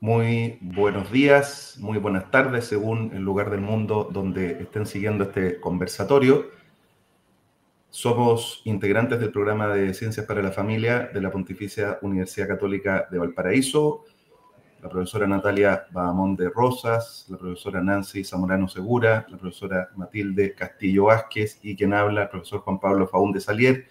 muy buenos días, muy buenas tardes, según el lugar del mundo donde estén siguiendo este conversatorio. Somos integrantes del programa de Ciencias para la Familia de la Pontificia Universidad Católica de Valparaíso. La profesora Natalia Bahamonde Rosas, la profesora Nancy Zamorano Segura, la profesora Matilde Castillo Vázquez y quien habla, el profesor Juan Pablo Faúnde Salier,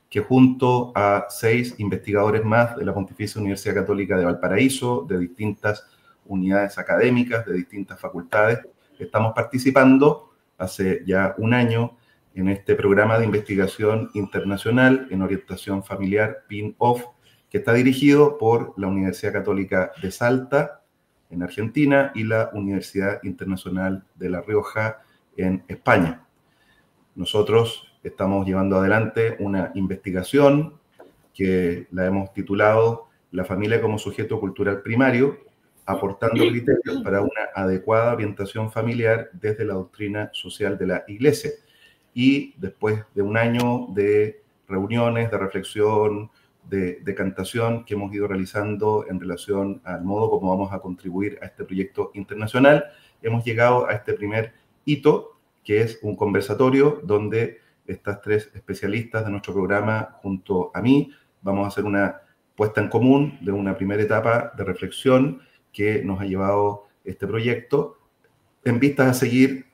que junto a 6 investigadores más de la Pontificia Universidad Católica de Valparaíso, de distintas unidades académicas, de distintas facultades, estamos participando hace ya un año en este programa de investigación internacional en orientación familiar PIN-OFF, que está dirigido por la Universidad Católica de Salta, en Argentina, y la Universidad Internacional de La Rioja, en España. Nosotros estamos llevando adelante una investigación que la hemos titulado La familia como sujeto cultural primario, aportando criterios para una adecuada orientación familiar desde la doctrina social de la Iglesia. Y después de un año de reuniones, de reflexión, de decantación que hemos ido realizando en relación al modo como vamos a contribuir a este proyecto internacional, hemos llegado a este primer hito, que es un conversatorio donde estas 3 especialistas de nuestro programa, junto a mí, vamos a hacer una puesta en común de una primera etapa de reflexión que nos ha llevado este proyecto en vistas a seguir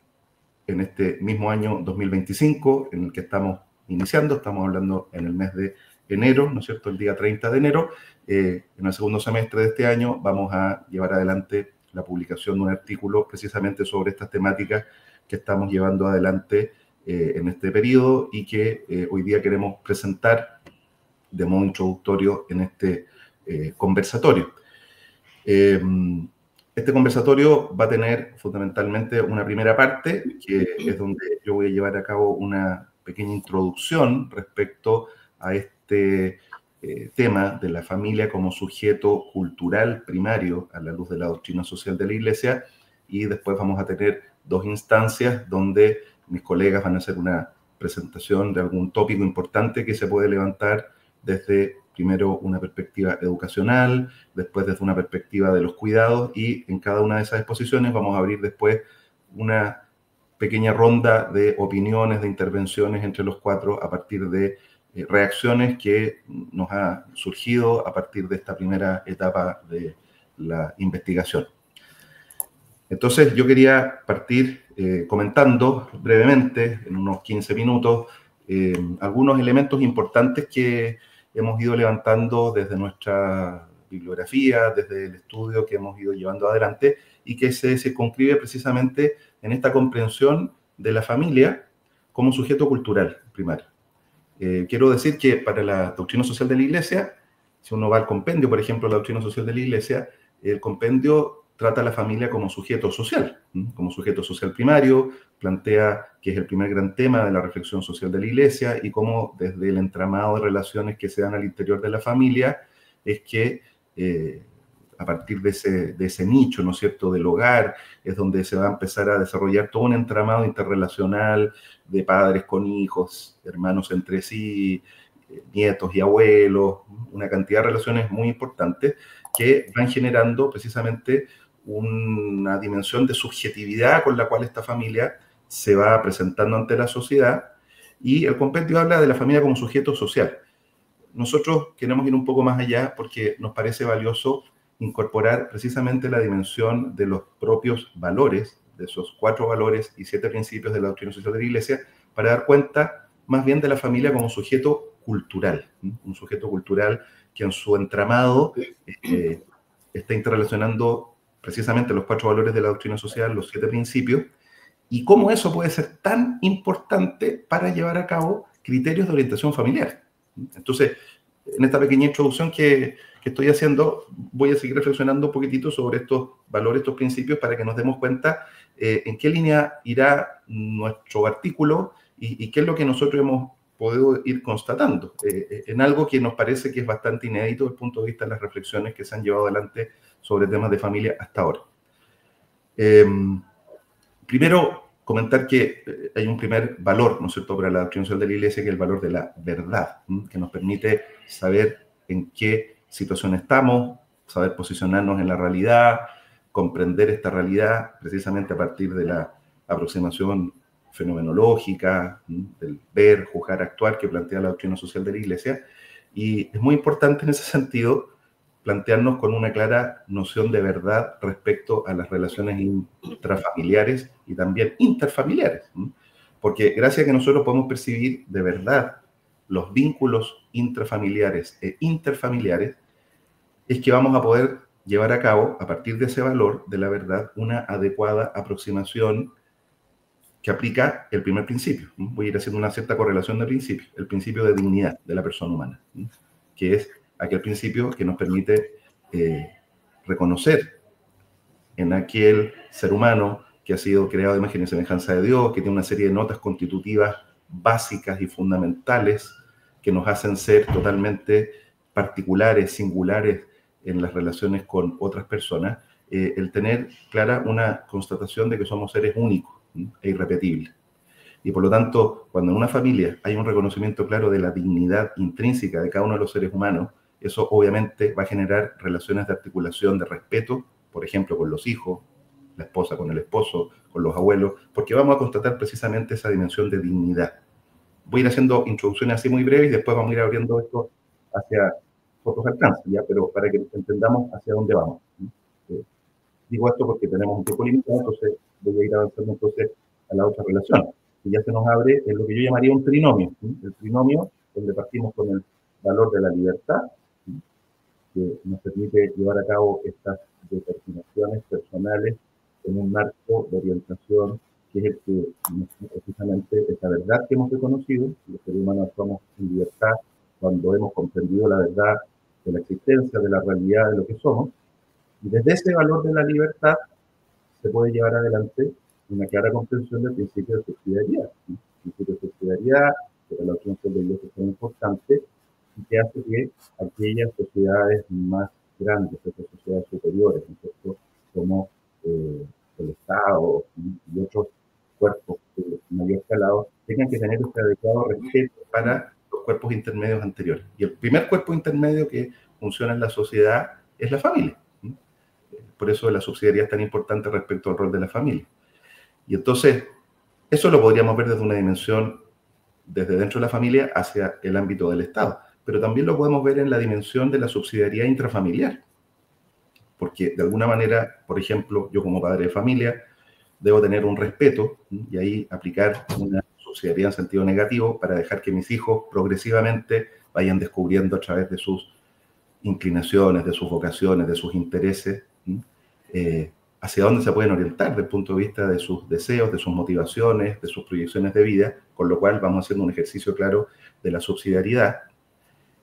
en este mismo año 2025, en el que estamos iniciando. Estamos hablando en el mes de enero, ¿no es cierto?, el día 30 de enero. En el segundo semestre de este año vamos a llevar adelante la publicación de un artículo precisamente sobre estas temáticas que estamos llevando adelante en este periodo y que hoy día queremos presentar de modo introductorio en este conversatorio. Este conversatorio va a tener fundamentalmente una primera parte, que es donde yo voy a llevar a cabo una pequeña introducción respecto a este tema de la familia como sujeto cultural primario a la luz de la doctrina social de la Iglesia, y después vamos a tener 2 instancias donde mis colegas van a hacer una presentación de algún tópico importante que se puede levantar desde, primero, una perspectiva educacional, después desde una perspectiva de los cuidados, y en cada una de esas exposiciones vamos a abrir después una pequeña ronda de opiniones, de intervenciones entre los 4 a partir de reacciones que nos ha surgido a partir de esta primera etapa de la investigación. Entonces, yo quería partir comentando brevemente, en unos 15 minutos, algunos elementos importantes que hemos ido levantando desde nuestra bibliografía, desde el estudio que hemos ido llevando adelante, y que se circunscribe precisamente en esta comprensión de la familia como sujeto cultural primario. Quiero decir que para la doctrina social de la Iglesia, si uno va al compendio, por ejemplo, la doctrina social de la Iglesia, el compendio trata a la familia como sujeto social primario, plantea que es el primer gran tema de la reflexión social de la Iglesia y cómo desde el entramado de relaciones que se dan al interior de la familia es que a partir de ese nicho, ¿no es cierto?, del hogar, es donde se va a empezar a desarrollar todo un entramado interrelacional de padres con hijos, hermanos entre sí, nietos y abuelos, una cantidad de relaciones muy importantes que van generando precisamente una dimensión de subjetividad con la cual esta familia se va presentando ante la sociedad, y el compendio habla de la familia como sujeto social. Nosotros queremos ir un poco más allá porque nos parece valioso incorporar precisamente la dimensión de los propios valores, de esos 4 valores y 7 principios de la doctrina social de la Iglesia, para dar cuenta más bien de la familia como sujeto cultural, un sujeto cultural que en su entramado está interrelacionando precisamente los 4 valores de la doctrina social, los 7 principios, y cómo eso puede ser tan importante para llevar a cabo criterios de orientación familiar. Entonces, en esta pequeña introducción que estoy haciendo, voy a seguir reflexionando un poquitito sobre estos valores, estos principios, para que nos demos cuenta en qué línea irá nuestro artículo y qué es lo que nosotros hemos podido ir constatando, en algo que nos parece que es bastante inédito desde el punto de vista de las reflexiones que se han llevado adelante sobre temas de familia hasta ahora. Primero, comentar que hay un primer valor, ¿no es cierto?, para la doctrina social de la Iglesia, que es el valor de la verdad, que nos permite saber en qué situación estamos, saber posicionarnos en la realidad, comprender esta realidad precisamente a partir de la aproximación fenomenológica, del ver, juzgar, actuar que plantea la doctrina social de la Iglesia. Y es muy importante en ese sentido plantearnos con una clara noción de verdad respecto a las relaciones intrafamiliares y también interfamiliares. Porque gracias a que nosotros podemos percibir de verdad los vínculos intrafamiliares e interfamiliares, es que vamos a poder llevar a cabo, a partir de ese valor de la verdad, una adecuada aproximación que aplica el primer principio. Voy a ir haciendo una cierta correlación de principios, el principio de dignidad de la persona humana, que es aquel principio que nos permite reconocer en aquel ser humano que ha sido creado de imagen y semejanza de Dios, que tiene una serie de notas constitutivas básicas y fundamentales que nos hacen ser totalmente particulares, singulares en las relaciones con otras personas, el tener clara una constatación de que somos seres únicos e irrepetibles. Y por lo tanto, cuando en una familia hay un reconocimiento claro de la dignidad intrínseca de cada uno de los seres humanos, eso obviamente va a generar relaciones de articulación, de respeto, por ejemplo, con los hijos, la esposa con el esposo, con los abuelos, porque vamos a constatar precisamente esa dimensión de dignidad. Voy a ir haciendo introducciones así muy breves y después vamos a ir abriendo esto hacia otros alcances, ¿ya? Pero para que entendamos hacia dónde vamos. Digo esto porque tenemos un tiempo limitado, entonces voy a ir avanzando entonces a la otra relación, que ya se nos abre en lo que yo llamaría un trinomio. El trinomio, donde partimos con el valor de la libertad, que nos permite llevar a cabo estas determinaciones personales en un marco de orientación que es el que precisamente esa verdad que hemos reconocido, los seres humanos somos en libertad cuando hemos comprendido la verdad de la existencia, de la realidad de lo que somos, y desde ese valor de la libertad se puede llevar adelante una clara comprensión del principio de subsidiariedad. El principio de subsidiariedad, que la doctrina de Dios es tan importante, y que hace que aquellas sociedades más grandes, estas sociedades superiores, ¿no? Como el Estado y otros cuerpos de mayor calado, tengan que tener este adecuado respeto para los cuerpos intermedios anteriores. Y el primer cuerpo intermedio que funciona en la sociedad es la familia. Por eso la subsidiariedad es tan importante respecto al rol de la familia. Y entonces, eso lo podríamos ver desde una dimensión, desde dentro de la familia hacia el ámbito del Estado. Pero también lo podemos ver en la dimensión de la subsidiariedad intrafamiliar. Porque de alguna manera, por ejemplo, yo como padre de familia, debo tener un respeto y ahí aplicar una subsidiariedad en sentido negativo para dejar que mis hijos progresivamente vayan descubriendo a través de sus inclinaciones, de sus vocaciones, de sus intereses, hacia dónde se pueden orientar desde el punto de vista de sus deseos, de sus motivaciones, de sus proyecciones de vida, con lo cual vamos haciendo un ejercicio claro de la subsidiariedad.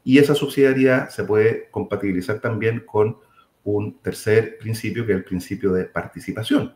Y esa subsidiariedad se puede compatibilizar también con un tercer principio, que es el principio de participación.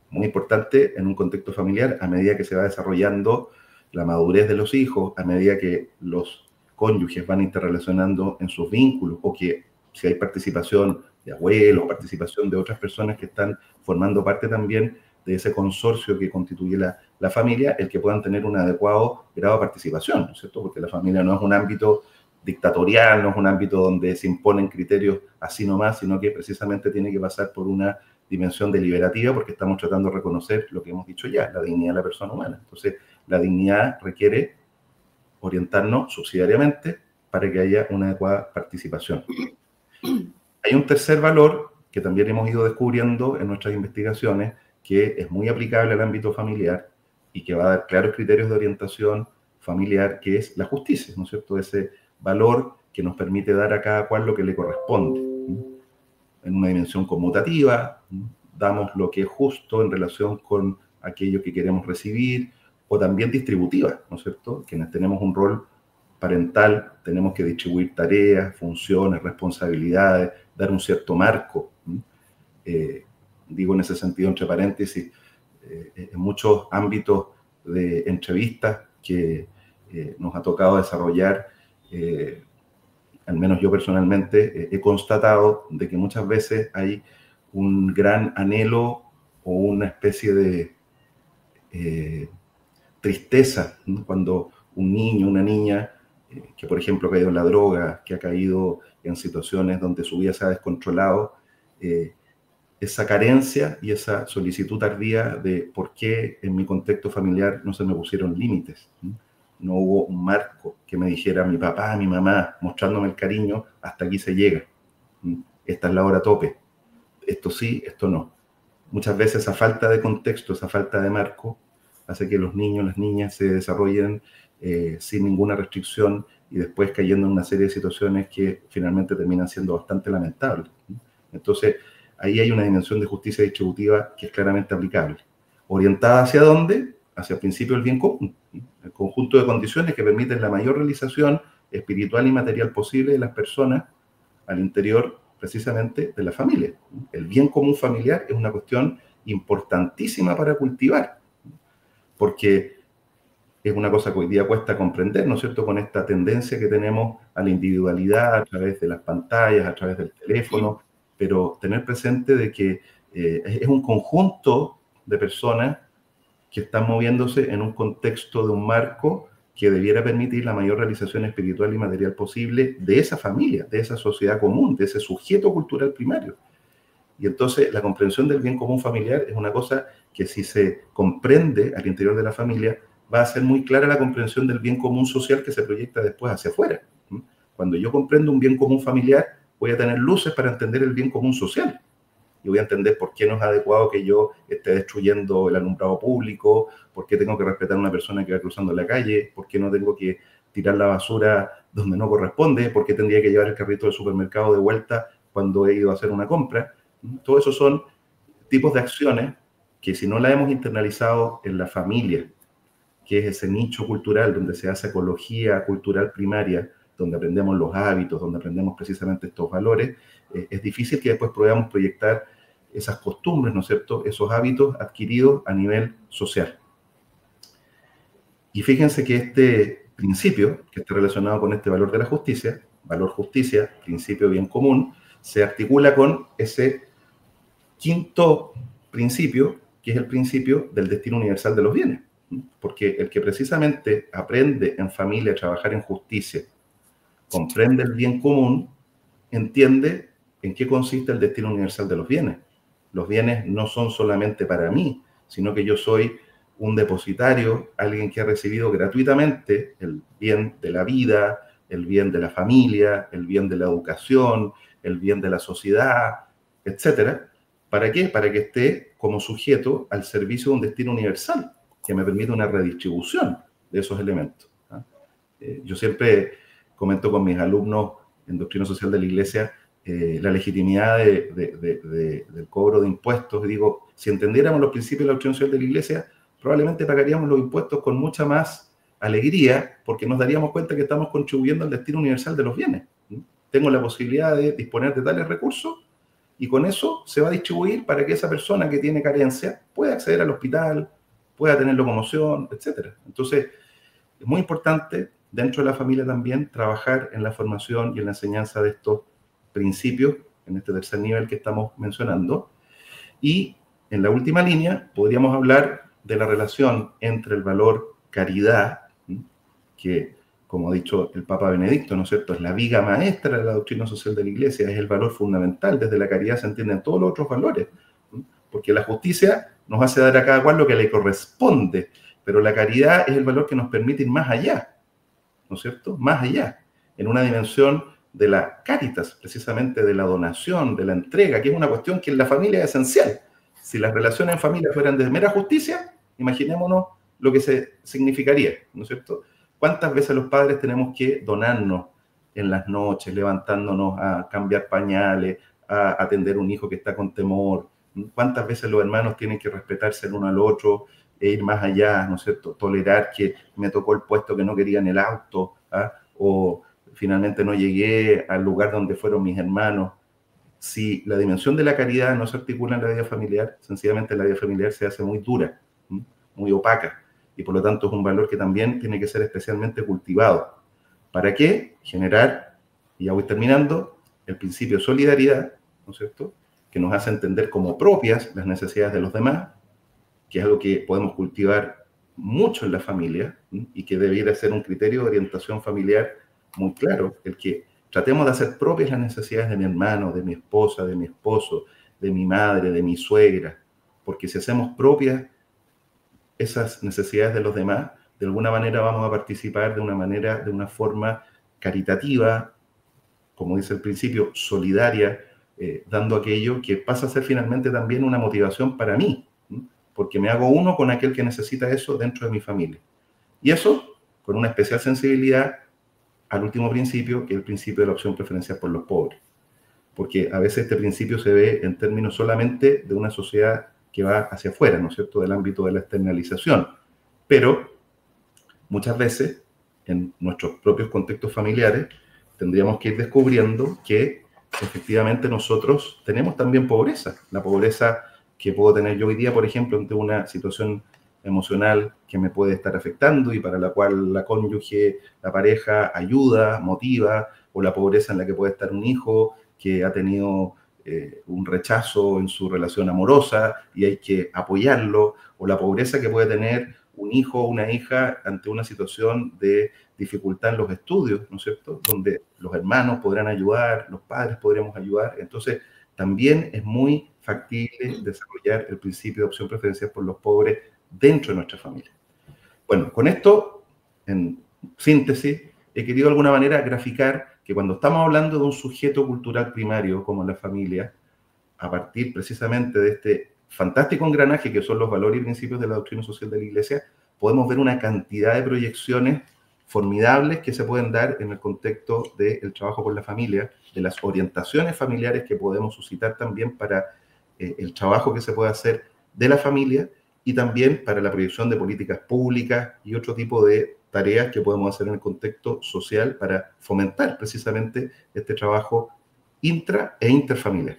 Muy importante en un contexto familiar, a medida que se va desarrollando la madurez de los hijos, a medida que los cónyuges van interrelacionando en sus vínculos, o que si hay participación de abuelos, participación de otras personas que están formando parte también de ese consorcio que constituye la familia, el que puedan tener un adecuado grado de participación, ¿no es cierto? Porque la familia no es un ámbito dictatorial, no es un ámbito donde se imponen criterios así nomás, sino que precisamente tiene que pasar por una dimensión deliberativa, porque estamos tratando de reconocer lo que hemos dicho ya, la dignidad de la persona humana. Entonces, la dignidad requiere orientarnos subsidiariamente para que haya una adecuada participación. Hay un tercer valor que también hemos ido descubriendo en nuestras investigaciones, que es muy aplicable al ámbito familiar y que va a dar claros criterios de orientación familiar, que es la justicia, ¿no es cierto? Ese valor que nos permite dar a cada cual lo que le corresponde. En una dimensión conmutativa, damos lo que es justo en relación con aquello que queremos recibir, o también distributiva, ¿no es cierto? Quienes tenemos un rol parental, tenemos que distribuir tareas, funciones, responsabilidades, dar un cierto marco. Digo en ese sentido, entre paréntesis, en muchos ámbitos de entrevistas que nos ha tocado desarrollar, al menos yo personalmente, he constatado de que muchas veces hay un gran anhelo o una especie de tristeza, ¿no? Cuando un niño, una niña que por ejemplo ha caído en la droga, que ha caído en situaciones donde su vida se ha descontrolado, esa carencia y esa solicitud tardía de por qué en mi contexto familiar no se me pusieron límites. No hubo un marco que me dijera mi papá, mi mamá, mostrándome el cariño, hasta aquí se llega. Esta es la hora tope. Esto sí, esto no. Muchas veces esa falta de contexto, esa falta de marco, hace que los niños, las niñas se desarrollen sin ninguna restricción y después cayendo en una serie de situaciones que finalmente terminan siendo bastante lamentables. Entonces, ahí hay una dimensión de justicia distributiva que es claramente aplicable. ¿Orientada hacia dónde? Hacia el principio del bien común. El conjunto de condiciones que permiten la mayor realización espiritual y material posible de las personas al interior precisamente de la familia. El bien común familiar es una cuestión importantísima para cultivar, porque es una cosa que hoy día cuesta comprender, ¿no es cierto?, con esta tendencia que tenemos a la individualidad a través de las pantallas, a través del teléfono, pero tener presente de que es un conjunto de personas que están moviéndose en un contexto de un marco que debiera permitir la mayor realización espiritual y material posible de esa familia, de esa sociedad común, de ese sujeto cultural primario. Y entonces la comprensión del bien común familiar es una cosa que si se comprende al interior de la familia, va a ser muy clara la comprensión del bien común social que se proyecta después hacia afuera. Cuando yo comprendo un bien común familiar, voy a tener luces para entender el bien común social. Y voy a entender por qué no es adecuado que yo esté destruyendo el alumbrado público, por qué tengo que respetar a una persona que va cruzando la calle, por qué no tengo que tirar la basura donde no corresponde, por qué tendría que llevar el carrito del supermercado de vuelta cuando he ido a hacer una compra. Todo eso son tipos de acciones que si no las hemos internalizado en la familia, que es ese nicho cultural donde se hace ecología cultural primaria, donde aprendemos los hábitos, donde aprendemos precisamente estos valores, es difícil que después podamos proyectar esas costumbres, ¿no es cierto?, esos hábitos adquiridos a nivel social. Y fíjense que este principio, que está relacionado con este valor de la justicia, valor justicia, principio bien común, se articula con ese quinto principio, que es el principio del destino universal de los bienes. Porque el que precisamente aprende en familia a trabajar en justicia, comprende el bien común, entiende en qué consiste el destino universal de los bienes. Los bienes no son solamente para mí, sino que yo soy un depositario, alguien que ha recibido gratuitamente el bien de la vida, el bien de la familia, el bien de la educación, el bien de la sociedad, etcétera. ¿Para qué? Para que esté como sujeto al servicio de un destino universal que me permite una redistribución de esos elementos. Yo siempre comento con mis alumnos en Doctrina Social de la Iglesia la legitimidad del cobro de impuestos. Y digo, si entendiéramos los principios de la Doctrina Social de la Iglesia, probablemente pagaríamos los impuestos con mucha más alegría, porque nos daríamos cuenta que estamos contribuyendo al destino universal de los bienes. Tengo la posibilidad de disponer de tales recursos y con eso se va a distribuir para que esa persona que tiene carencia pueda acceder al hospital, pueda tener locomoción, etc. Entonces, es muy importante dentro de la familia también trabajar en la formación y en la enseñanza de estos principios, en este tercer nivel que estamos mencionando. Y en la última línea podríamos hablar de la relación entre el valor caridad, que, como ha dicho el Papa Benedicto, ¿no es cierto?, es la viga maestra de la doctrina social de la Iglesia, es el valor fundamental. Desde la caridad se entienden todos los otros valores, porque la justicia nos hace dar a cada cual lo que le corresponde, pero la caridad es el valor que nos permite ir más allá, ¿no es cierto?, más allá, en una dimensión de la caritas, precisamente de la donación, de la entrega, que es una cuestión que en la familia es esencial. Si las relaciones en familia fueran de mera justicia, imaginémonos lo que se significaría, ¿no es cierto? ¿Cuántas veces los padres tenemos que donarnos en las noches, levantándonos a cambiar pañales, a atender a un hijo que está con temor? ¿Cuántas veces los hermanos tienen que respetarse el uno al otro e ir más allá, ¿no es cierto? Tolerar que me tocó el puesto que no quería en el auto, o finalmente no llegué al lugar donde fueron mis hermanos. Si la dimensión de la caridad no se articula en la vida familiar, sencillamente la vida familiar se hace muy dura, muy opaca, y por lo tanto es un valor que también tiene que ser especialmente cultivado. ¿Para qué? Generar, y ya voy terminando, el principio de solidaridad, ¿no es cierto?, que nos hace entender como propias las necesidades de los demás, que es algo que podemos cultivar mucho en la familia y que debiera ser un criterio de orientación familiar muy claro, el que tratemos de hacer propias las necesidades de mi hermano, de mi esposa, de mi esposo, de mi madre, de mi suegra, porque si hacemos propias esas necesidades de los demás, de alguna manera vamos a participar de una forma caritativa, como dice el principio, solidaria, dando aquello que pasa a ser finalmente también una motivación para mí, porque me hago uno con aquel que necesita eso dentro de mi familia. Y eso con una especial sensibilidad al último principio, que es el principio de la opción preferencial por los pobres. Porque a veces este principio se ve en términos solamente de una sociedad que va hacia afuera, ¿no es cierto?, del ámbito de la externalización. Pero muchas veces, en nuestros propios contextos familiares, tendríamos que ir descubriendo que efectivamente nosotros tenemos también pobreza. La pobreza que puedo tener yo hoy día, por ejemplo, ante una situación emocional que me puede estar afectando y para la cual la cónyuge, la pareja ayuda, motiva, o la pobreza en la que puede estar un hijo que ha tenido un rechazo en su relación amorosa y hay que apoyarlo, o la pobreza que puede tener un hijo o una hija ante una situación de dificultad en los estudios, ¿no es cierto?, donde los hermanos podrán ayudar, los padres podremos ayudar. Entonces, también es muy factible desarrollar el principio de opción preferencial por los pobres dentro de nuestra familia. Bueno, con esto, en síntesis, he querido de alguna manera graficar que cuando estamos hablando de un sujeto cultural primario como la familia, a partir precisamente de este fantástico engranaje que son los valores y principios de la doctrina social de la Iglesia, podemos ver una cantidad de proyecciones formidables que se pueden dar en el contexto del trabajo con la familia, de las orientaciones familiares que podemos suscitar también para el trabajo que se puede hacer de la familia y también para la proyección de políticas públicas y otro tipo de tareas que podemos hacer en el contexto social para fomentar precisamente este trabajo intra e interfamiliar.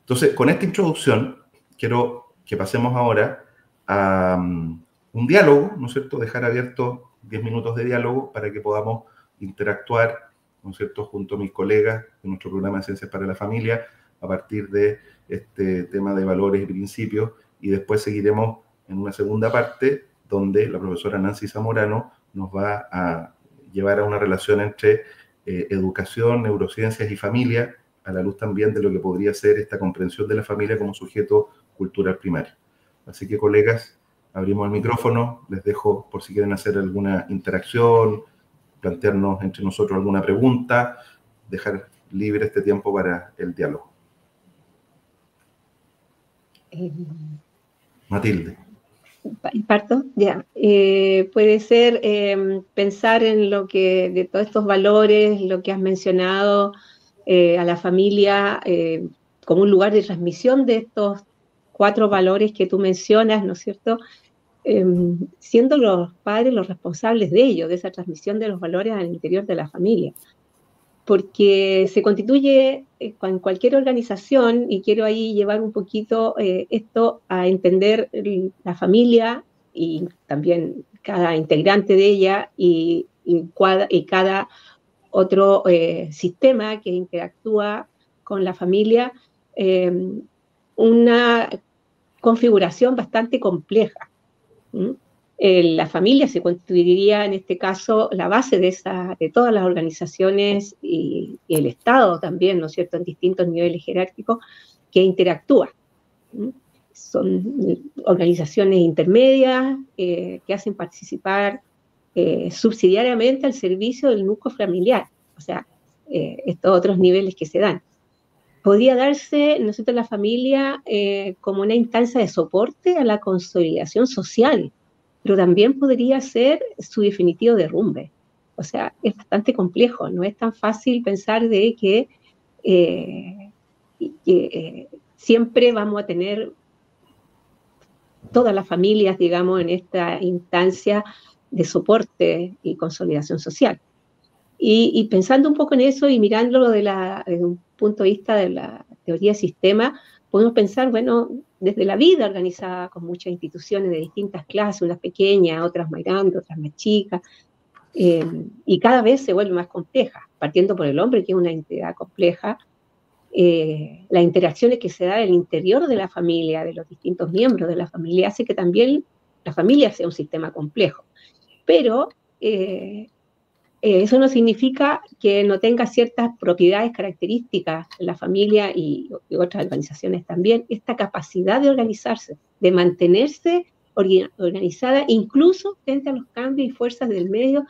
Entonces, con esta introducción, quiero que pasemos ahora a un diálogo, ¿no es cierto?, dejar abiertos 10 minutos de diálogo para que podamos interactuar, ¿no es cierto?, junto a mis colegas de nuestro programa de Ciencias para la Familia a partir de este tema de valores y principios, y después seguiremos en una segunda parte donde la profesora Nancy Zamorano nos va a llevar a una relación entre educación, neurociencias y familia, a la luz también de lo que podría ser esta comprensión de la familia como sujeto cultural primario. Así que, colegas, abrimos el micrófono, les dejo por si quieren hacer alguna interacción, plantearnos entre nosotros alguna pregunta, dejar libre este tiempo para el diálogo. Matilde. Parto, ya. Puede ser pensar en lo que, de todos estos valores, lo que has mencionado, a la familia como un lugar de transmisión de estos 4 valores que tú mencionas, ¿no es cierto? Siendo los padres los responsables de ello, de esa transmisión de los valores al interior de la familia. Porque se constituye en cualquier organización, y quiero ahí llevar un poquito esto a entender la familia y también cada integrante de ella y cada otro sistema que interactúa con la familia, una configuración bastante compleja. La familia se constituiría, en este caso, la base de todas las organizaciones y el Estado también, ¿no es cierto?, en distintos niveles jerárquicos que interactúan. Son organizaciones intermedias que hacen participar subsidiariamente al servicio del núcleo familiar, o sea, estos otros niveles que se dan. Podría darse, ¿no es cierto?, la familia como una instancia de soporte a la consolidación social, pero también podría ser su definitivo derrumbe. O sea, es bastante complejo, no es tan fácil pensar de que siempre vamos a tener todas las familias, digamos, en esta instancia de soporte y consolidación social. Y pensando un poco en eso y mirándolo desde un punto de vista de la teoría de sistema, podemos pensar, bueno, desde la vida organizada con muchas instituciones de distintas clases, unas pequeñas, otras más grandes, otras más chicas, y cada vez se vuelve más compleja, partiendo por el hombre, que es una entidad compleja, las interacciones que se dan en el interior de la familia, de los distintos miembros de la familia, hace que también la familia sea un sistema complejo. Pero eso no significa que no tenga ciertas propiedades, características en la familia y otras organizaciones también, esta capacidad de organizarse, de mantenerse organizada, incluso frente a los cambios y fuerzas del medio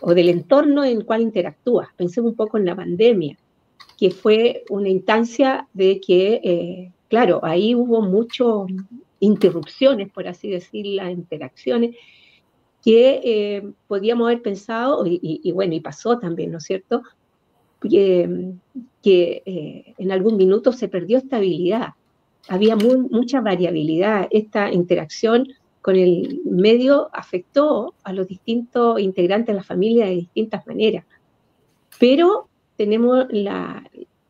o del entorno en el cual interactúa. Pensemos un poco en la pandemia, que fue una instancia de que, claro, ahí hubo muchas interrupciones, por así decir, las interacciones, que podíamos haber pensado, y bueno, y pasó también, ¿no es cierto?, que en algún minuto se perdió estabilidad, había mucha variabilidad, esta interacción con el medio afectó a los distintos integrantes de la familia de distintas maneras, pero tenemos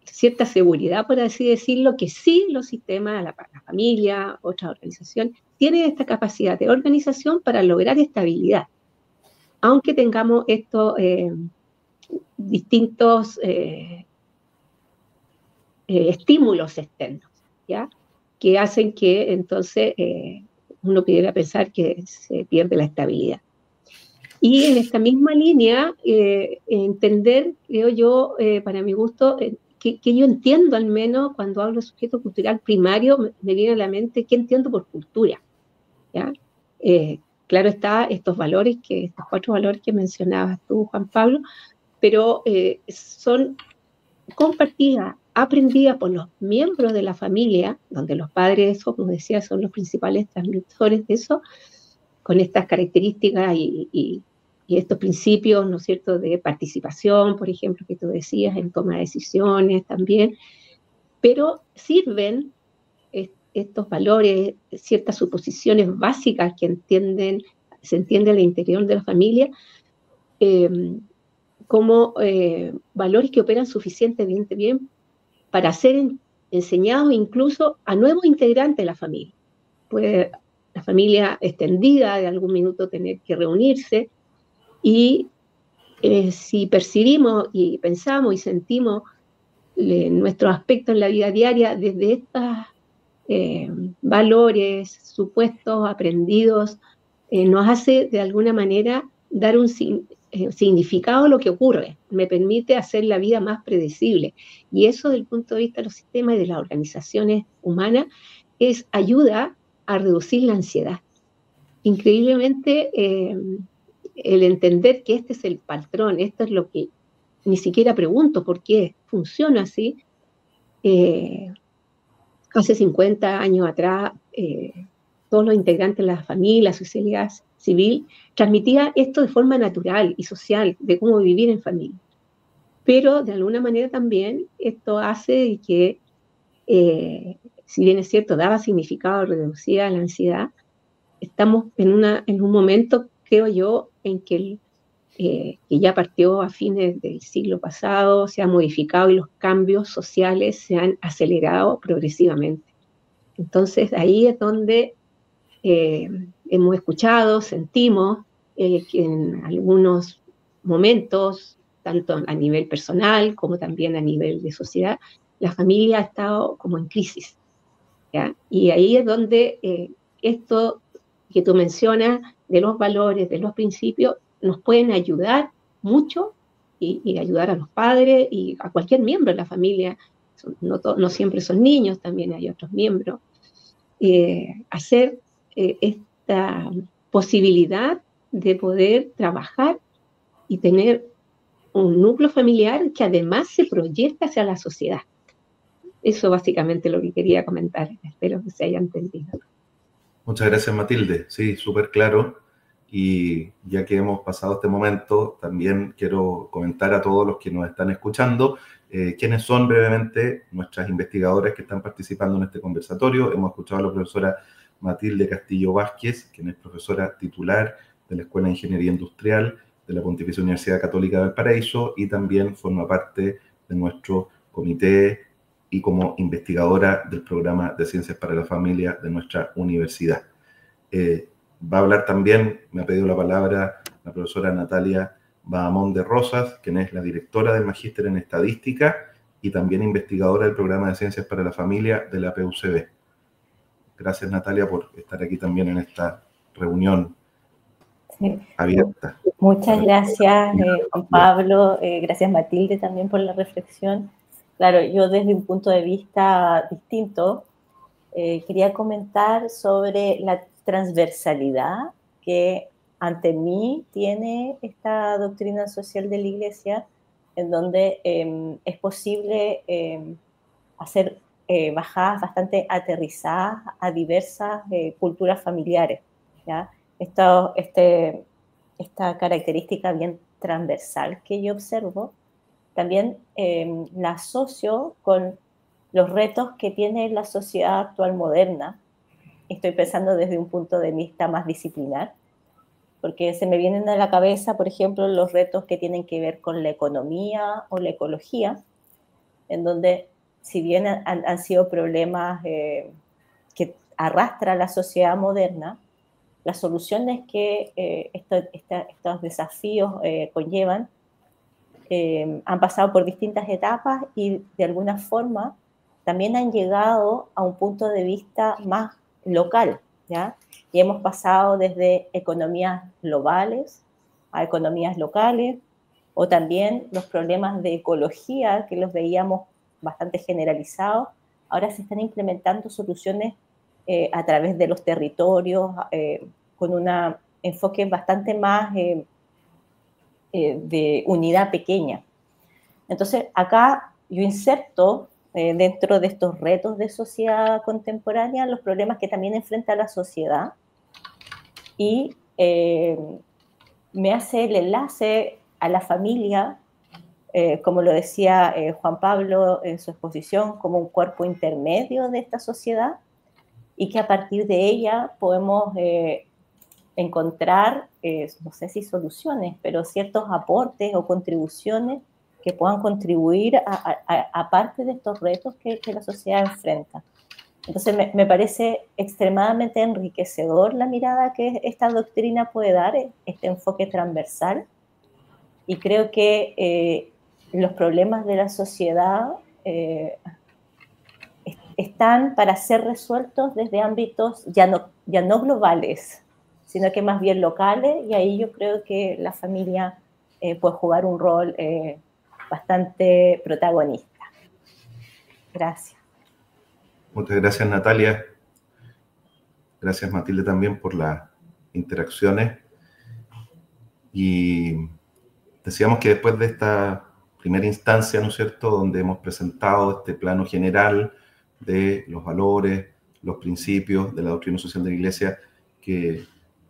cierta seguridad, por así decirlo, que sí los sistemas, la familia, otras organizaciones, tienen esta capacidad de organización para lograr estabilidad, aunque tengamos estos distintos estímulos externos, ¿ya?, que hacen que entonces uno pudiera pensar que se pierde la estabilidad. Y en esta misma línea, entender, creo yo, para mi gusto, que yo entiendo al menos cuando hablo de sujeto cultural primario, me viene a la mente qué entiendo por cultura, ¿ya? Claro está, estos 4 valores que mencionabas tú, Juan Pablo, pero son compartidas, aprendidas por los miembros de la familia, donde los padres, como decía, son los principales transmisores de eso, con estas características y estos principios, ¿no es cierto?, de participación, por ejemplo, que tú decías, en toma de decisiones también, pero sirven estos valores, ciertas suposiciones básicas que se entienden al interior de la familia, como valores que operan suficientemente bien para ser enseñados incluso a nuevos integrantes de la familia. Puede la familia extendida de algún minuto tener que reunirse y si percibimos y pensamos y sentimos nuestros aspectos en la vida diaria desde estos valores, supuestos, aprendidos, nos hace de alguna manera dar un significado a lo que ocurre, me permite hacer la vida más predecible. Y eso, desde el punto de vista de los sistemas y de las organizaciones humanas, ayuda a reducir la ansiedad. Increíblemente, el entender que este es el patrón, esto es lo que ni siquiera pregunto por qué funciona así. Hace 50 años atrás, todos los integrantes de la familia, la sociedad civil, transmitía esto de forma natural y social, de cómo vivir en familia. Pero de alguna manera también esto hace que, si bien es cierto, daba significado, reducía la ansiedad, estamos en un momento, creo yo, en que ya partió a fines del siglo pasado, se ha modificado y los cambios sociales se han acelerado progresivamente. Entonces ahí es donde hemos escuchado, sentimos que en algunos momentos, tanto a nivel personal como también a nivel de sociedad, la familia ha estado como en crisis, ¿ya? Y ahí es donde esto que tú mencionas de los valores, de los principios, nos pueden ayudar mucho y ayudar a los padres y a cualquier miembro de la familia, no siempre son niños, también hay otros miembros, hacer esta posibilidad de poder trabajar y tener un núcleo familiar que además se proyecta hacia la sociedad. Eso básicamente lo que quería comentar, espero que se haya entendido. Muchas gracias, Matilde. Sí, súper claro. Y ya que hemos pasado este momento, también quiero comentar a todos los que nos están escuchando quiénes son brevemente nuestras investigadoras que están participando en este conversatorio. Hemos escuchado a la profesora Matilde Castillo Vázquez, quien es profesora titular de la Escuela de Ingeniería Industrial de la Pontificia Universidad Católica de Valparaíso y también forma parte de nuestro comité y como investigadora del programa de Ciencias para la Familia de nuestra universidad. Va a hablar también, me ha pedido la palabra, la profesora Natalia Bahamón de Rosas, quien es la directora del Magíster en Estadística y también investigadora del programa de Ciencias para la Familia de la PUCB. Gracias, Natalia, por estar aquí también en esta reunión Sí. abierta. Muchas gracias, Juan Pablo. Gracias, Matilde, también por la reflexión. Claro, yo desde un punto de vista distinto, quería comentar sobre la transversalidad que ante mí tiene esta doctrina social de la Iglesia, en donde es posible hacer bajadas bastante aterrizadas a diversas culturas familiares, ¿ya? Esta característica bien transversal que yo observo, también la asocio con los retos que tiene la sociedad actual moderna. Estoy pensando desde un punto de vista más disciplinar, porque se me vienen a la cabeza, por ejemplo, los retos que tienen que ver con la economía o la ecología, en donde, si bien han sido problemas que arrastra la sociedad moderna, las soluciones que estos desafíos conllevan han pasado por distintas etapas y de alguna forma también han llegado a un punto de vista más local, ¿ya? Y hemos pasado desde economías globales a economías locales, o también los problemas de ecología que los veíamos bastante generalizados, ahora se están implementando soluciones a través de los territorios con un enfoque bastante más de unidad pequeña. Entonces, acá yo inserto dentro de estos retos de sociedad contemporánea los problemas que también enfrenta la sociedad y me hace el enlace a la familia, como lo decía Juan Pablo en su exposición, como un cuerpo intermedio de esta sociedad y que a partir de ella podemos encontrar, no sé si soluciones, pero ciertos aportes o contribuciones que puedan contribuir a parte de estos retos que la sociedad enfrenta. Entonces me parece extremadamente enriquecedor la mirada que esta doctrina puede dar, este enfoque transversal, y creo que los problemas de la sociedad están para ser resueltos desde ámbitos ya no globales, sino que más bien locales, y ahí yo creo que la familia puede jugar un rol bastante protagonista. Gracias. Muchas gracias, Natalia. Gracias, Matilde, también por las interacciones. Y decíamos que después de esta primera instancia, ¿no es cierto?, donde hemos presentado este plano general de los valores, los principios de la doctrina social de la Iglesia, que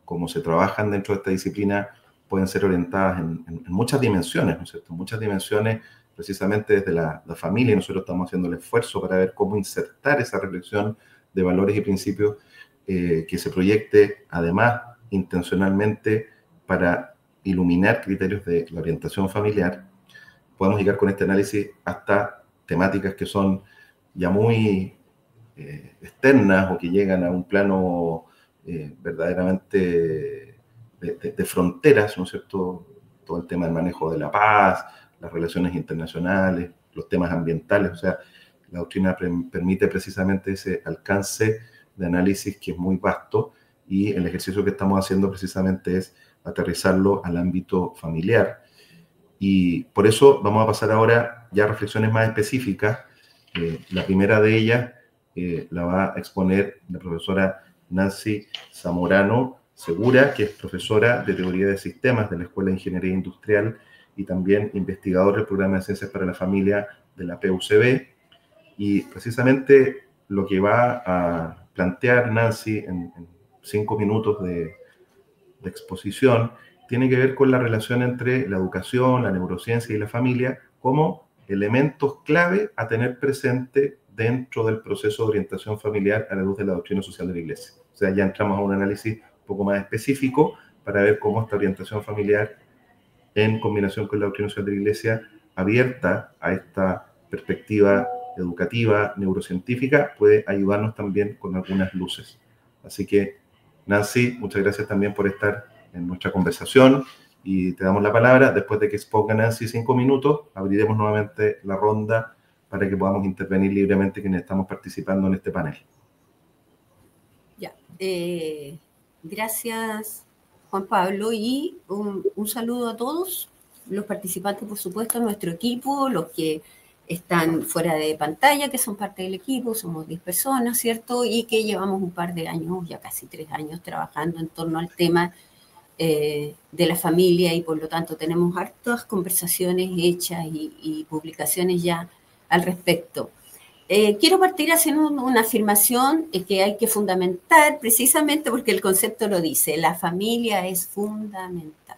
como se trabajan dentro de esta disciplina, pueden ser orientadas en muchas dimensiones, ¿no es cierto? Muchas dimensiones, precisamente desde la familia, y nosotros estamos haciendo el esfuerzo para ver cómo insertar esa reflexión de valores y principios que se proyecte, además, intencionalmente para iluminar criterios de la orientación familiar. Podemos llegar con este análisis hasta temáticas que son ya muy externas o que llegan a un plano verdaderamente de fronteras, ¿no es cierto? Todo el tema del manejo de la paz, las relaciones internacionales, los temas ambientales, o sea, la doctrina permite precisamente ese alcance de análisis que es muy vasto, y el ejercicio que estamos haciendo precisamente es aterrizarlo al ámbito familiar. Y por eso vamos a pasar ahora ya a reflexiones más específicas. La primera de ellas la va a exponer la profesora Nancy Zamorano Segura, que es profesora de Teoría de Sistemas de la Escuela de Ingeniería Industrial y también investigadora del Programa de Ciencias para la Familia de la PUCB. Y precisamente lo que va a plantear Nancy en 5 minutos de exposición tiene que ver con la relación entre la educación, la neurociencia y la familia como elementos clave a tener presente dentro del proceso de orientación familiar a la luz de la doctrina social de la Iglesia. O sea, ya entramos a un análisis un poco más específico para ver cómo esta orientación familiar, en combinación con la doctrina social de la Iglesia, abierta a esta perspectiva educativa, neurocientífica, puede ayudarnos también con algunas luces. Así que, Nancy, muchas gracias también por estar en nuestra conversación y te damos la palabra. Después de que exponga Nancy 5 minutos, abriremos nuevamente la ronda para que podamos intervenir libremente quienes estamos participando en este panel. Ya. Gracias, Juan Pablo, y un saludo a todos los participantes, por supuesto, a nuestro equipo, los que están fuera de pantalla, que son parte del equipo, somos 10 personas, ¿cierto? Y que llevamos un par de años, ya casi 3 años, trabajando en torno al tema de la familia, y por lo tanto tenemos hartas conversaciones hechas y publicaciones ya al respecto. Quiero partir haciendo una afirmación que hay que fundamentar, precisamente porque el concepto lo dice: la familia es fundamental.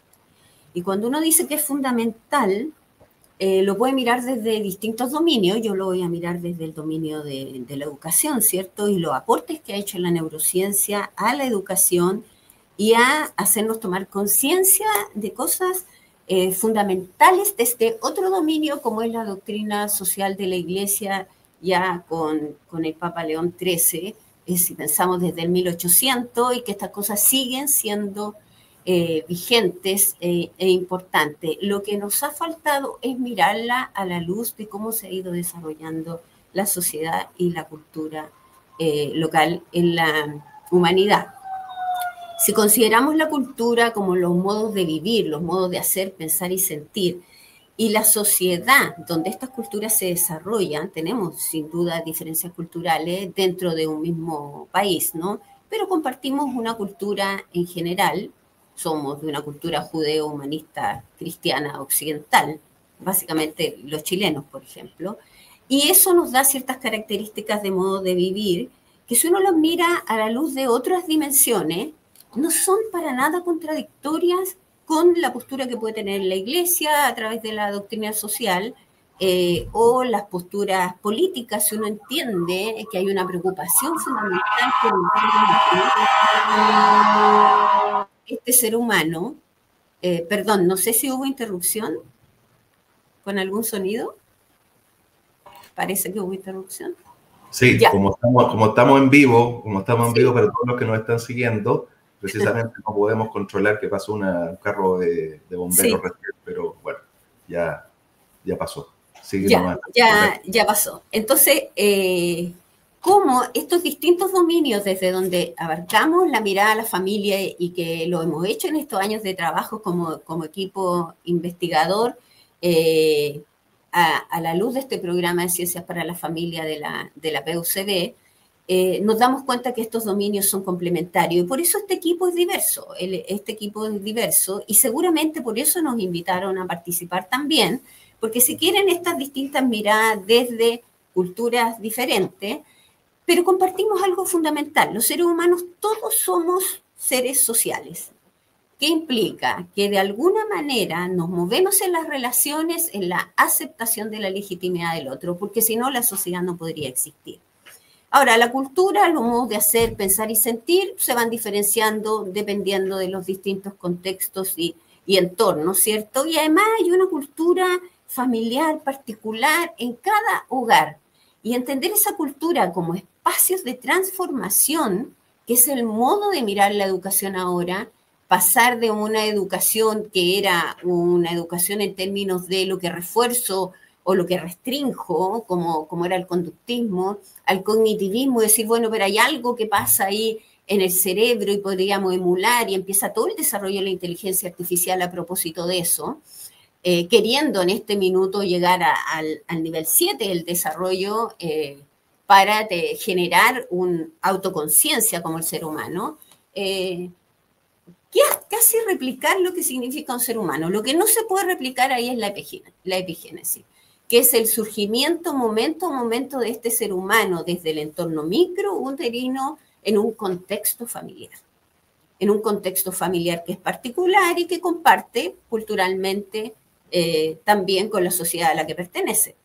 Y cuando uno dice que es fundamental, lo puede mirar desde distintos dominios. Yo lo voy a mirar desde el dominio de la educación, ¿cierto? Y los aportes que ha hecho la neurociencia a la educación y a hacernos tomar conciencia de cosas fundamentales desde otro dominio, como es la doctrina social de la Iglesia, ya con el Papa León XIII, si pensamos desde el 1800, y que estas cosas siguen siendo vigentes e importantes. Lo que nos ha faltado es mirarla a la luz de cómo se ha ido desarrollando la sociedad y la cultura local en la humanidad. Si consideramos la cultura como los modos de vivir, los modos de hacer, pensar y sentir, y la sociedad donde estas culturas se desarrollan, tenemos sin duda diferencias culturales dentro de un mismo país, ¿no? Pero compartimos una cultura en general. Somos de una cultura judeo-humanista cristiana occidental, básicamente los chilenos, por ejemplo, y eso nos da ciertas características de modo de vivir que, si uno los mira a la luz de otras dimensiones, no son para nada contradictorias con la postura que puede tener la Iglesia a través de la doctrina social, o las posturas políticas, si uno entiende que hay una preocupación fundamental por este ser humano. Perdón, no sé si hubo interrupción con algún sonido. Parece que hubo interrupción. Sí, como estamos en vivo, pero todos los que nos están siguiendo, precisamente no podemos controlar que pasó un carro de bomberos recién, pero bueno, ya pasó. Ya pasó. Entonces, cómo estos distintos dominios desde donde abarcamos la mirada a la familia, y que lo hemos hecho en estos años de trabajo como equipo investigador, a la luz de este programa de Ciencias para la Familia de la PUCB, nos damos cuenta que estos dominios son complementarios, y por eso este equipo es diverso. Y seguramente por eso nos invitaron a participar también, porque se quieren estas distintas miradas desde culturas diferentes, pero compartimos algo fundamental. Los seres humanos todos somos seres sociales. ¿Qué implica? Que de alguna manera nos movemos en las relaciones, en la aceptación de la legitimidad del otro, porque si no, la sociedad no podría existir. Ahora, la cultura, los modos de hacer, pensar y sentir se van diferenciando dependiendo de los distintos contextos y entornos, ¿cierto? Y además hay una cultura familiar particular en cada hogar. Y entender esa cultura como espacios de transformación, que es el modo de mirar la educación ahora, pasar de una educación que era una educación en términos de lo que refuerzo o lo que restrinjo, como era el conductismo, al cognitivismo, decir, bueno, pero hay algo que pasa ahí en el cerebro y podríamos emular, y empieza todo el desarrollo de la inteligencia artificial a propósito de eso, queriendo en este minuto llegar al nivel 7 del desarrollo, para generar una autoconciencia como el ser humano, casi replicar lo que significa un ser humano. Lo que no se puede replicar ahí es la epigénesis, que es el surgimiento momento a momento de este ser humano desde el entorno microuterino en un contexto familiar. En un contexto familiar que es particular y que comparte culturalmente también con la sociedad a la que pertenece.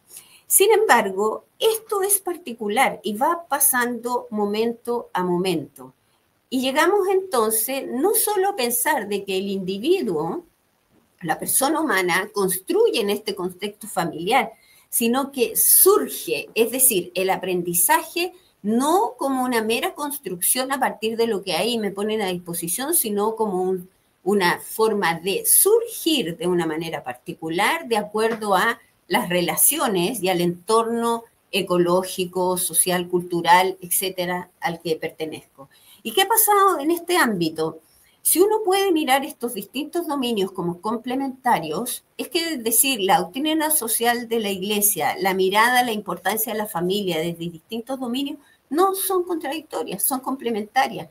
Sin embargo, esto es particular y va pasando momento a momento. Y llegamos entonces no solo a pensar de que el individuo, la persona humana, construye en este contexto familiar, sino que surge, es decir, el aprendizaje no como una mera construcción a partir de lo que ahí me ponen a disposición, sino como una forma de surgir de una manera particular de acuerdo a las relaciones y al entorno ecológico, social, cultural, etcétera, al que pertenezco. ¿Y qué ha pasado en este ámbito? Si uno puede mirar estos distintos dominios como complementarios, es que es decir, la doctrina social de la Iglesia, la mirada a la importancia de la familia desde distintos dominios, no son contradictorias, son complementarias.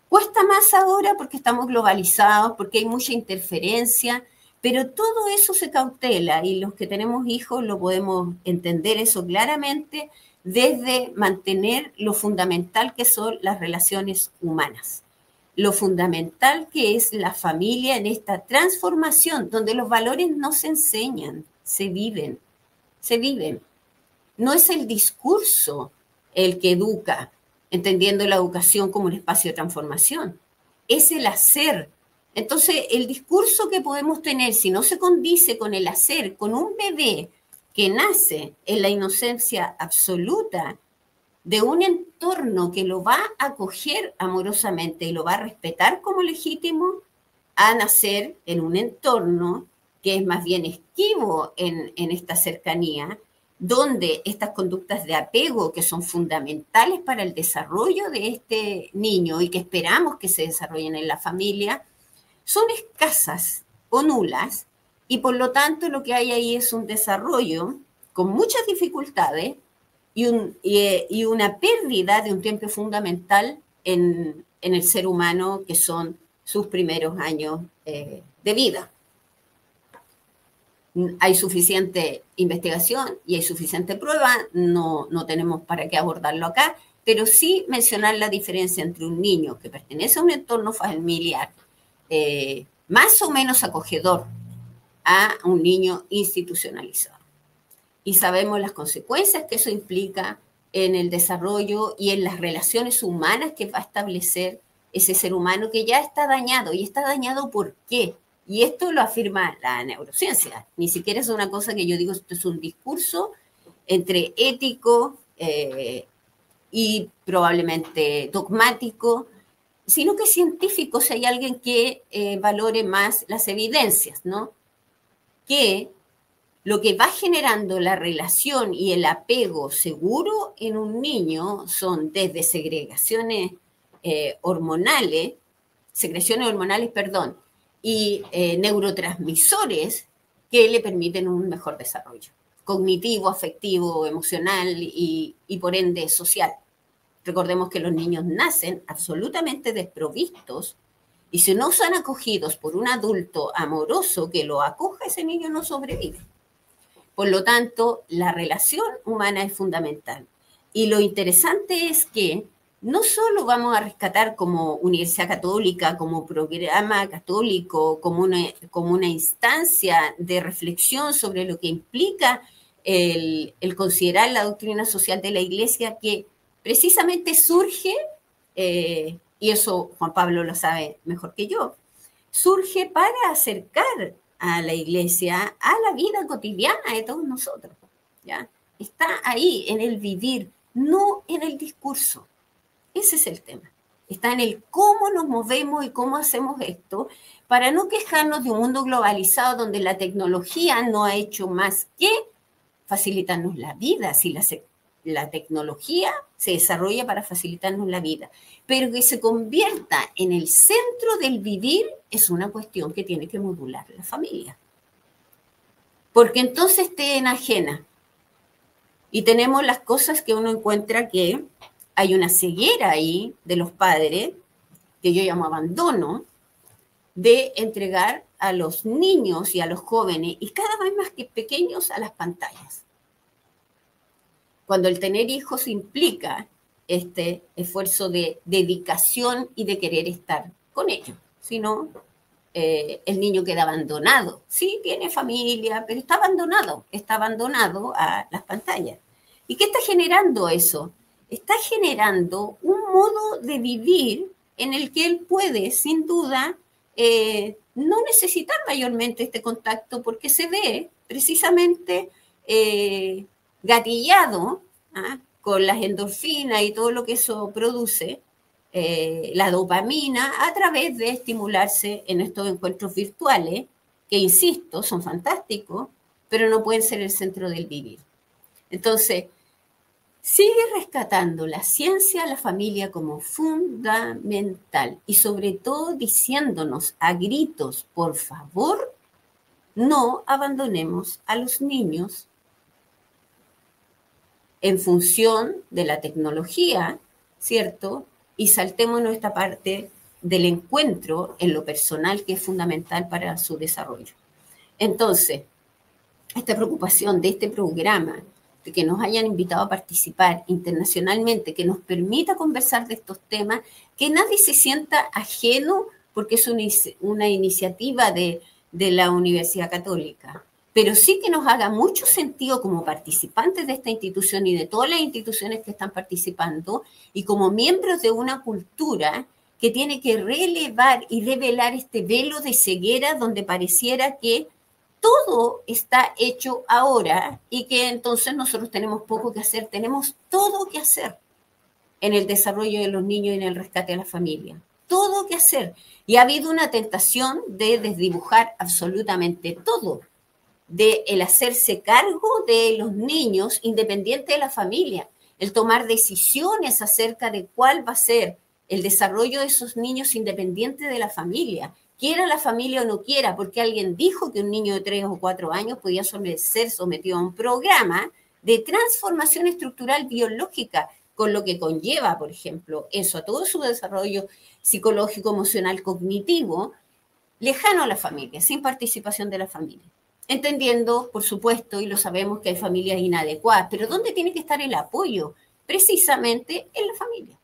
Cuesta más ahora porque estamos globalizados, porque hay mucha interferencia, pero todo eso se cautela y los que tenemos hijos lo podemos entender eso claramente desde mantener lo fundamental que son las relaciones humanas. Lo fundamental que es la familia en esta transformación, donde los valores no se enseñan, se viven, se viven. No es el discurso el que educa, entendiendo la educación como un espacio de transformación, es el hacer. Entonces, el discurso que podemos tener, si no se condice con el hacer, con un bebé que nace en la inocencia absoluta, de un entorno que lo va a acoger amorosamente y lo va a respetar como legítimo, a nacer en un entorno que es más bien esquivo en esta cercanía, donde estas conductas de apego que son fundamentales para el desarrollo de este niño y que esperamos que se desarrollen en la familia, son escasas o nulas, y por lo tanto lo que hay ahí es un desarrollo con muchas dificultades y una pérdida de un tiempo fundamental en el ser humano, que son sus primeros años de vida. Hay suficiente investigación y hay suficiente prueba, no tenemos para qué abordarlo acá, pero sí mencionar la diferencia entre un niño que pertenece a un entorno familiar más o menos acogedor a un niño institucionalizado. Y sabemos las consecuencias que eso implica en el desarrollo y en las relaciones humanas que va a establecer ese ser humano que ya está dañado. ¿Y está dañado por qué? Y esto lo afirma la neurociencia. Ni siquiera es una cosa que yo digo, esto es un discurso entre ético y probablemente dogmático, sino que científico, si hay alguien que valore más las evidencias, ¿no? Que lo que va generando la relación y el apego seguro en un niño son desde secreciones hormonales, y neurotransmisores que le permiten un mejor desarrollo cognitivo, afectivo, emocional y por ende social. Recordemos que los niños nacen absolutamente desprovistos y si no son acogidos por un adulto amoroso que lo acoja, ese niño no sobrevive. Por lo tanto, la relación humana es fundamental. Y lo interesante es que no solo vamos a rescatar como Universidad Católica, como programa católico, como una instancia de reflexión sobre lo que implica el considerar la doctrina social de la Iglesia, que precisamente surge, y eso Juan Pablo lo sabe mejor que yo, surge para acercar a la Iglesia a la vida cotidiana de todos nosotros, ¿ya? Está ahí en el vivir, no en el discurso. Ese es el tema. Está en el cómo nos movemos y cómo hacemos esto para no quejarnos de un mundo globalizado donde la tecnología no ha hecho más que facilitarnos la vida. Si la tecnología se desarrolla para facilitarnos la vida, pero que se convierta en el centro del vivir es una cuestión que tiene que modular la familia. Porque entonces te enajena. Y tenemos las cosas que uno encuentra que hay una ceguera ahí de los padres, que yo llamo abandono, de entregar a los niños y a los jóvenes, y cada vez más que pequeños, a las pantallas. Cuando el tener hijos implica este esfuerzo de dedicación y de querer estar con ellos. Si no, el niño queda abandonado. Sí, tiene familia, pero está abandonado a las pantallas. ¿Y qué está generando eso? Está generando un modo de vivir en el que él puede, sin duda, no necesitar mayormente este contacto porque se ve precisamente gatillado con las endorfinas y todo lo que eso produce, la dopamina, a través de estimularse en estos encuentros virtuales, que insisto, son fantásticos, pero no pueden ser el centro del vivir. Entonces, sigue rescatando la ciencia, la familia como fundamental y sobre todo diciéndonos a gritos, por favor, no abandonemos a los niños en función de la tecnología, ¿cierto? Y saltémonos esta parte del encuentro en lo personal que es fundamental para su desarrollo. Entonces, esta preocupación de este programa, de que nos hayan invitado a participar internacionalmente, que nos permita conversar de estos temas, que nadie se sienta ajeno porque es una iniciativa de la Universidad Católica, pero sí que nos haga mucho sentido como participantes de esta institución y de todas las instituciones que están participando y como miembros de una cultura que tiene que relevar y revelar este velo de ceguera donde pareciera que todo está hecho ahora y que entonces nosotros tenemos poco que hacer, tenemos todo que hacer en el desarrollo de los niños y en el rescate de la familia. Todo que hacer. Y ha habido una tentación de desdibujar absolutamente todo, de el hacerse cargo de los niños independiente de la familia, el tomar decisiones acerca de cuál va a ser el desarrollo de esos niños independiente de la familia, quiera la familia o no quiera, porque alguien dijo que un niño de 3 o 4 años podía ser sometido a un programa de transformación estructural biológica, con lo que conlleva, por ejemplo, eso a todo su desarrollo psicológico, emocional, cognitivo, lejano a la familia, sin participación de la familia. Entendiendo, por supuesto, y lo sabemos, que hay familias inadecuadas, pero ¿dónde tiene que estar el apoyo? Precisamente en la familia.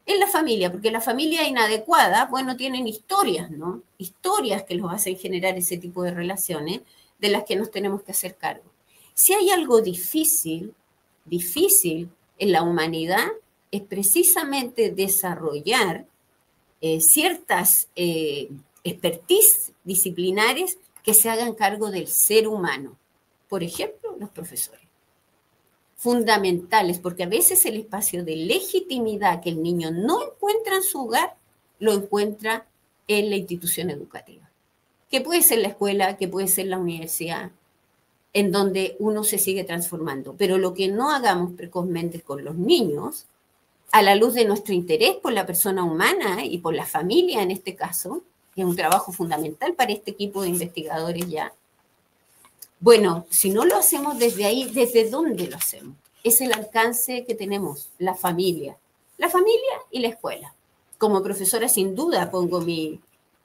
En la familia, porque la familia inadecuada, bueno, tienen historias, ¿no? Historias que los hacen generar ese tipo de relaciones de las que nos tenemos que hacer cargo. Si hay algo difícil en la humanidad, es precisamente desarrollar ciertas expertise disciplinares que se hagan cargo del ser humano. Por ejemplo, los profesores. Fundamentales, porque a veces el espacio de legitimidad que el niño no encuentra en su hogar, lo encuentra en la institución educativa. Que puede ser la escuela, que puede ser la universidad, en donde uno se sigue transformando. Pero lo que no hagamos precozmente con los niños, a la luz de nuestro interés por la persona humana y por la familia en este caso, que es un trabajo fundamental para este equipo de investigadores ya. Bueno, si no lo hacemos desde ahí, ¿desde dónde lo hacemos? Es el alcance que tenemos, la familia y la escuela. Como profesora, sin duda, pongo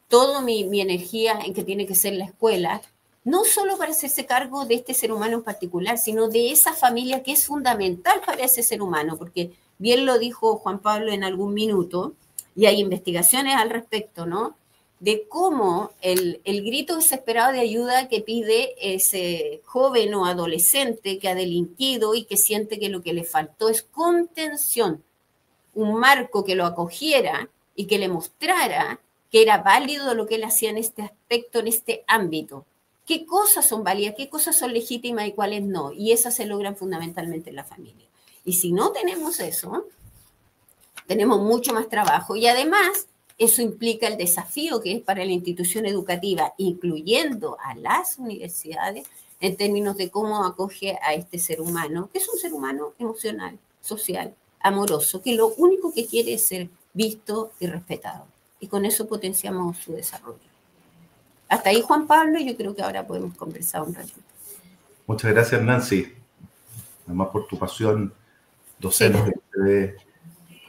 toda mi energía en que tiene que ser la escuela, no solo para hacerse cargo de este ser humano en particular, sino de esa familia que es fundamental para ese ser humano, porque bien lo dijo Juan Pablo en algún minuto, y hay investigaciones al respecto, ¿no? De cómo el grito desesperado de ayuda que pide ese joven o adolescente que ha delinquido y que siente que lo que le faltó es contención, un marco que lo acogiera y que le mostrara que era válido lo que él hacía en este aspecto, en este ámbito. ¿Qué cosas son válidas, qué cosas son legítimas y cuáles no? Y esas se logran fundamentalmente en la familia. Y si no tenemos eso, tenemos mucho más trabajo y además eso implica el desafío que es para la institución educativa, incluyendo a las universidades, en términos de cómo acoge a este ser humano, que es un ser humano emocional, social, amoroso, que lo único que quiere es ser visto y respetado. Y con eso potenciamos su desarrollo. Hasta ahí, Juan Pablo, yo creo que ahora podemos conversar un ratito. Muchas gracias, Nancy. Además por tu pasión docente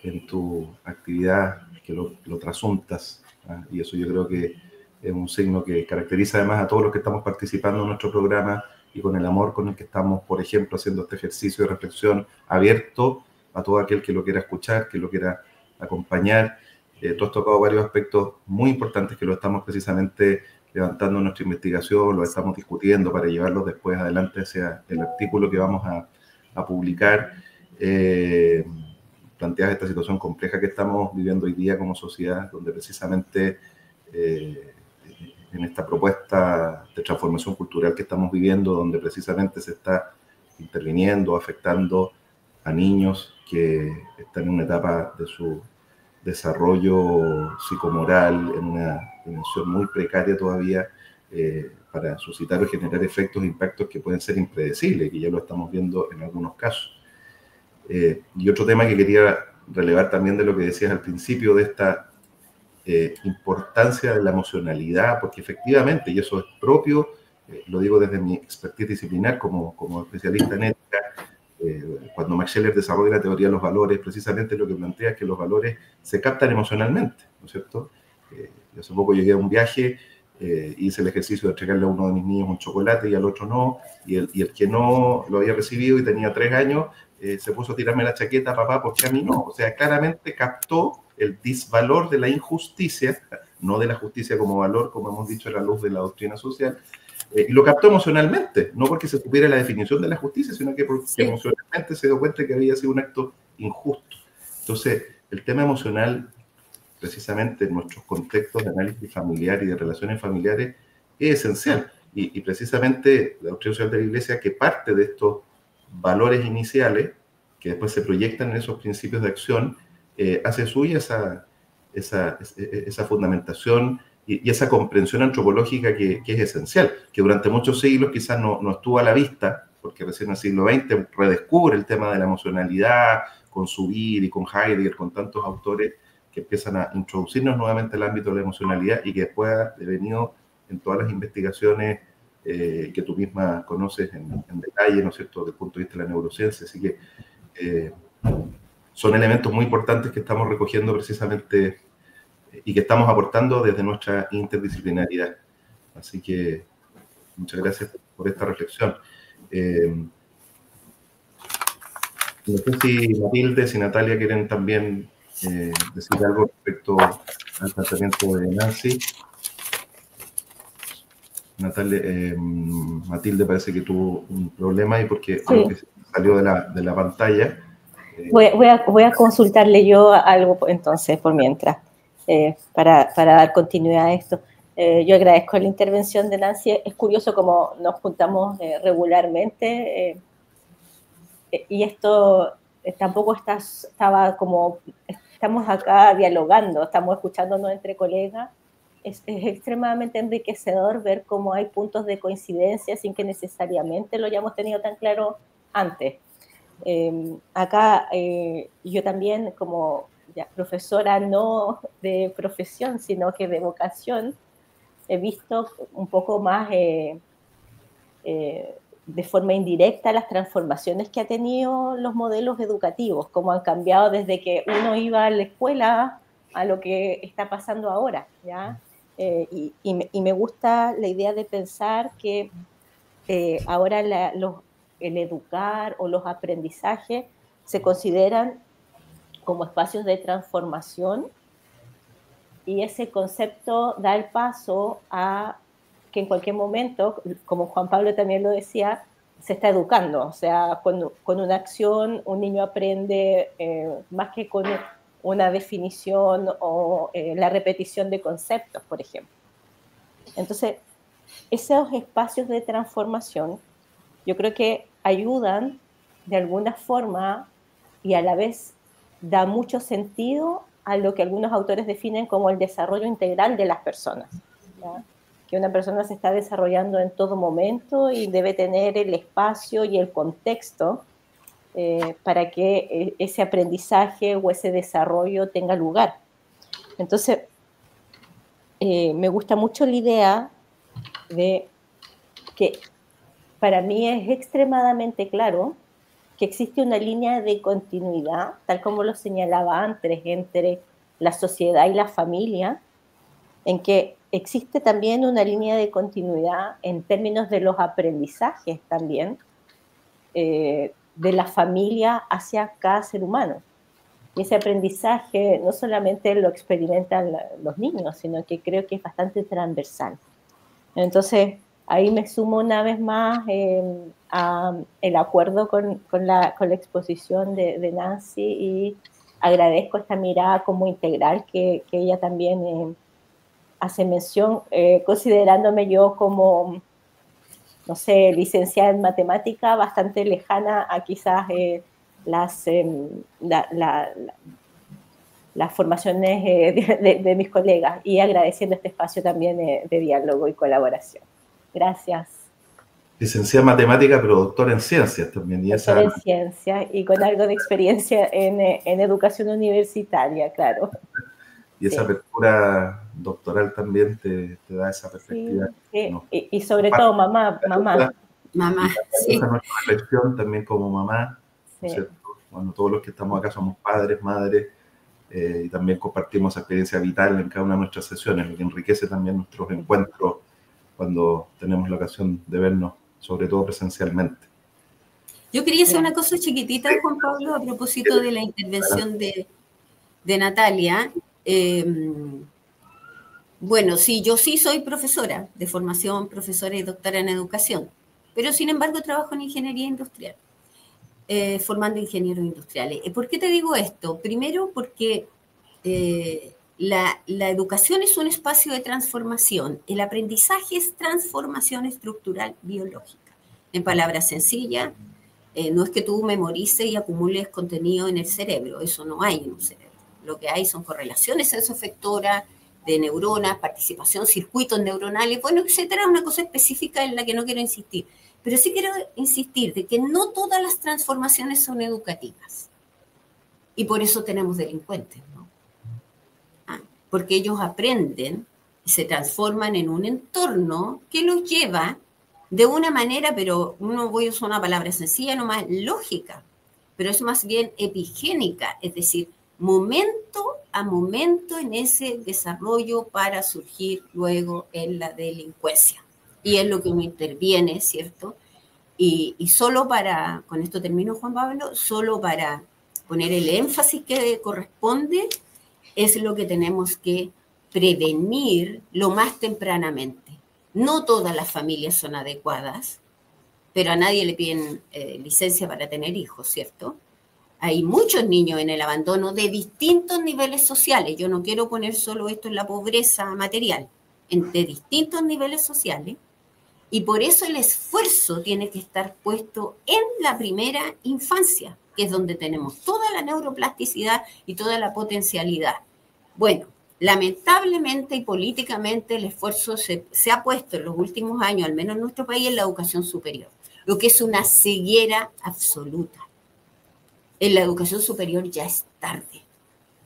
en tu actividad, que lo trasuntas, ¿eh? Y eso yo creo que es un signo que caracteriza además a todos los que estamos participando en nuestro programa y con el amor con el que estamos, por ejemplo, haciendo este ejercicio de reflexión abierto a todo aquel que lo quiera escuchar, que lo quiera acompañar. Tú has tocado varios aspectos muy importantes que lo estamos precisamente levantando en nuestra investigación, lo estamos discutiendo para llevarlos después adelante hacia el artículo que vamos a publicar. Planteas esta situación compleja que estamos viviendo hoy día como sociedad, donde precisamente en esta propuesta de transformación cultural que estamos viviendo, donde precisamente se está interviniendo, afectando a niños que están en una etapa de su desarrollo psicomoral, en una dimensión muy precaria todavía, para suscitar o generar efectos e impactos que pueden ser impredecibles, que ya lo estamos viendo en algunos casos. Y otro tema que quería relevar también de lo que decías al principio, de esta importancia de la emocionalidad, porque efectivamente, y eso es propio, lo digo desde mi expertise disciplinar como especialista en ética, cuando Max Scheler desarrolla la teoría de los valores, precisamente lo que plantea es que los valores se captan emocionalmente, ¿no es cierto? Hace poco llegué a un viaje, hice el ejercicio de entregarle a uno de mis niños un chocolate y al otro no, y el que no lo había recibido y tenía 3 años, se puso a tirarme la chaqueta, papá, porque a mí no. O sea, claramente captó el disvalor de la injusticia, no de la justicia como valor, como hemos dicho a la luz de la doctrina social, y lo captó emocionalmente, no porque se supiera la definición de la justicia, sino que porque emocionalmente se dio cuenta que había sido un acto injusto. Entonces, el tema emocional, precisamente en nuestros contextos de análisis familiar y de relaciones familiares, es esencial. Y precisamente la doctrina social de la Iglesia, que parte de estos valores iniciales, que después se proyectan en esos principios de acción, hace suya esa fundamentación y esa comprensión antropológica que es esencial, que durante muchos siglos quizás no estuvo a la vista, porque recién en el siglo XX redescubre el tema de la emocionalidad, con Zubir y con Heidegger, con tantos autores que empiezan a introducirnos nuevamente al ámbito de la emocionalidad y que después ha devenido en todas las investigaciones que tú misma conoces en detalle, ¿no es cierto?, desde el punto de vista de la neurociencia. Así que son elementos muy importantes que estamos recogiendo precisamente y que estamos aportando desde nuestra interdisciplinaridad. Así que muchas gracias por esta reflexión. No sé si Matilde, si Natalia quieren también decir algo respecto al planteamiento de Nancy. Natalia, Matilde parece que tuvo un problema y porque creo que salió de la pantalla. Voy a consultarle yo algo entonces por mientras, para dar continuidad a esto. Yo agradezco la intervención de Nancy. Es curioso cómo nos juntamos regularmente y esto tampoco estaba como, estamos acá dialogando, estamos escuchándonos entre colegas. Es extremadamente enriquecedor ver cómo hay puntos de coincidencia sin que necesariamente lo hayamos tenido tan claro antes. Acá yo también como profesora no de profesión, sino que de vocación, he visto un poco más de forma indirecta las transformaciones que ha tenido los modelos educativos, cómo han cambiado desde que uno iba a la escuela a lo que está pasando ahora, ¿ya? Y me gusta la idea de pensar que ahora el educar o los aprendizajes se consideran como espacios de transformación y ese concepto da el paso a que en cualquier momento, como Juan Pablo también lo decía, se está educando, o sea, con una acción un niño aprende más que con una definición o la repetición de conceptos, por ejemplo. Entonces, esos espacios de transformación yo creo que ayudan de alguna forma y a la vez da mucho sentido a lo que algunos autores definen como el desarrollo integral de las personas, ¿ya? Que una persona se está desarrollando en todo momento y debe tener el espacio y el contexto para que ese aprendizaje o ese desarrollo tenga lugar. Entonces, me gusta mucho la idea de que para mí es extremadamente claro que existe una línea de continuidad, tal como lo señalaba antes, entre la sociedad y la familia, en que existe también una línea de continuidad en términos de los aprendizajes también de la familia hacia cada ser humano. Y ese aprendizaje no solamente lo experimentan los niños, sino que creo que es bastante transversal. Entonces, ahí me sumo una vez más a el acuerdo con la exposición de Nancy y agradezco esta mirada como integral que ella también hace mención, considerándome yo como, no sé, licenciada en matemática, bastante lejana a quizás las formaciones de mis colegas y agradeciendo este espacio también de diálogo y colaboración. Gracias. Licenciada en matemática, pero doctora en ciencias también. Y doctora en ciencias y con algo de experiencia en educación universitaria, claro. Y esa apertura doctoral también te da esa perspectiva. Sí, ¿no? Y sobre todo mamá. Sí. Esa es nuestra reflexión también como mamá, ¿no es Sí. cierto? Bueno, todos los que estamos acá somos padres, madres, y también compartimos esa experiencia vital en cada una de nuestras sesiones, lo que enriquece también nuestros encuentros cuando tenemos la ocasión de vernos, sobre todo presencialmente. Yo quería hacer una cosa chiquitita, Juan Pablo, a propósito de la intervención de Natalia. Bueno, sí, yo sí soy profesora de formación, profesora y doctora en educación, pero sin embargo trabajo en ingeniería industrial, formando ingenieros industriales. ¿Por qué te digo esto? Primero porque la educación es un espacio de transformación. El aprendizaje es transformación estructural biológica. En palabras sencillas, no es que tú memorices y acumules contenido en el cerebro, eso no hay en un cerebro. Lo que hay son correlaciones sensoafectoras de neuronas, participación, circuitos neuronales, bueno, etcétera, una cosa específica en la que no quiero insistir. Pero sí quiero insistir de que no todas las transformaciones son educativas. Y por eso tenemos delincuentes, ¿no? Porque ellos aprenden y se transforman en un entorno que los lleva de una manera, pero no voy a usar una palabra sencilla, nomás lógica, pero es más bien epigénica, es decir, momento a momento en ese desarrollo para surgir luego en la delincuencia. Y es lo que uno interviene, ¿cierto? Y solo para, con esto termino, Juan Pablo, solo para poner el énfasis que corresponde, es lo que tenemos que prevenir lo más tempranamente. No todas las familias son adecuadas, pero a nadie le piden licencia para tener hijos, ¿cierto? Hay muchos niños en el abandono de distintos niveles sociales. Yo no quiero poner solo esto en la pobreza material, de distintos niveles sociales. Y por eso el esfuerzo tiene que estar puesto en la primera infancia, que es donde tenemos toda la neuroplasticidad y toda la potencialidad. Bueno, lamentablemente y políticamente el esfuerzo se ha puesto en los últimos años, al menos en nuestro país, en la educación superior, lo que es una ceguera absoluta. En la educación superior ya es tarde,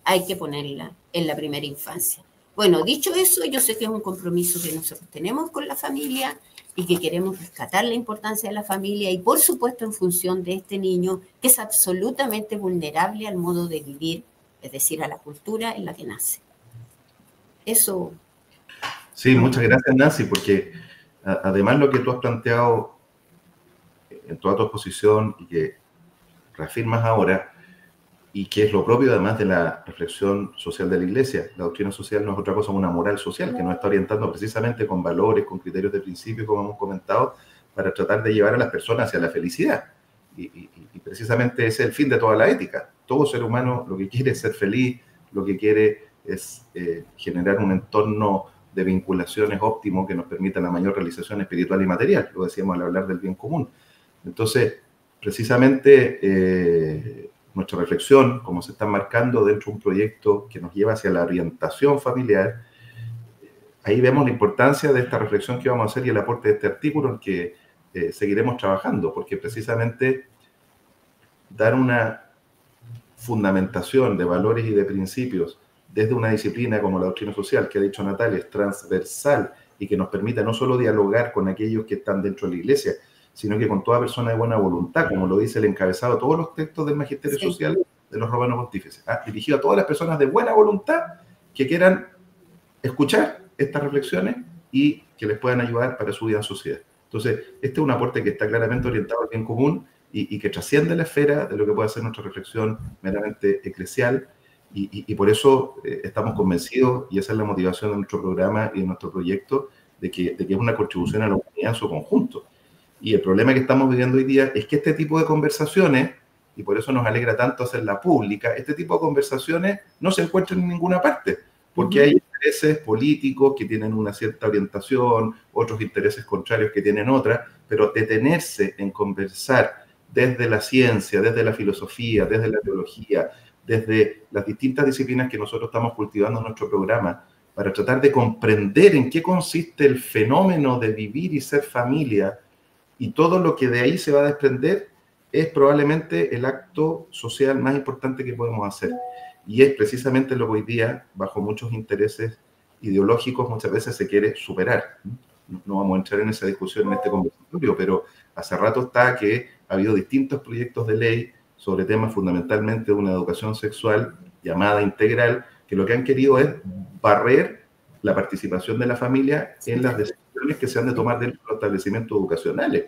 hay que ponerla en la primera infancia. Bueno, dicho eso, yo sé que es un compromiso que nosotros tenemos con la familia y que queremos rescatar la importancia de la familia y, por supuesto, en función de este niño que es absolutamente vulnerable al modo de vivir, es decir, a la cultura en la que nace. Eso. Sí, muchas gracias, Nancy, porque además lo que tú has planteado en toda tu exposición y que reafirmas ahora, y que es lo propio además de la reflexión social de la Iglesia. La doctrina social no es otra cosa que una moral social que nos está orientando precisamente con valores, con criterios de principio, como hemos comentado, para tratar de llevar a las personas hacia la felicidad. Y precisamente ese es el fin de toda la ética. Todo ser humano lo que quiere es ser feliz, lo que quiere es generar un entorno de vinculaciones óptimo que nos permita la mayor realización espiritual y material. Lo decíamos al hablar del bien común. Entonces, precisamente nuestra reflexión, como se está marcando dentro de un proyecto que nos lleva hacia la orientación familiar, ahí vemos la importancia de esta reflexión que vamos a hacer y el aporte de este artículo en que seguiremos trabajando, porque precisamente dar una fundamentación de valores y de principios desde una disciplina como la doctrina social, que ha dicho Natalia, es transversal y que nos permite no solo dialogar con aquellos que están dentro de la Iglesia, sino que con toda persona de buena voluntad, como lo dice el encabezado de todos los textos del Magisterio Social de los Romanos Pontífices, dirigido a todas las personas de buena voluntad que quieran escuchar estas reflexiones y que les puedan ayudar para su vida en sociedad. Entonces, este es un aporte que está claramente orientado al bien común y que trasciende la esfera de lo que puede ser nuestra reflexión meramente eclesial, y por eso estamos convencidos, y esa es la motivación de nuestro programa y de nuestro proyecto, de que es una contribución a la humanidad en su conjunto. Y el problema que estamos viviendo hoy día es que este tipo de conversaciones, y por eso nos alegra tanto hacerla pública, este tipo de conversaciones no se encuentran en ninguna parte, porque hay intereses políticos que tienen una cierta orientación, otros intereses contrarios que tienen otra, pero detenerse en conversar desde la ciencia, desde la filosofía, desde la teología, desde las distintas disciplinas que nosotros estamos cultivando en nuestro programa, para tratar de comprender en qué consiste el fenómeno de vivir y ser familia, Y todo lo que de ahí se va a desprender es probablemente el acto social más importante que podemos hacer. Y es precisamente lo que hoy día, bajo muchos intereses ideológicos, muchas veces se quiere superar. No vamos a entrar en esa discusión en este conversatorio, pero hace rato está que ha habido distintos proyectos de ley sobre temas fundamentalmente de una educación sexual llamada integral, que lo que han querido es barrer la participación de la familia en las decisiones que se han de tomar dentro de los establecimientos educacionales,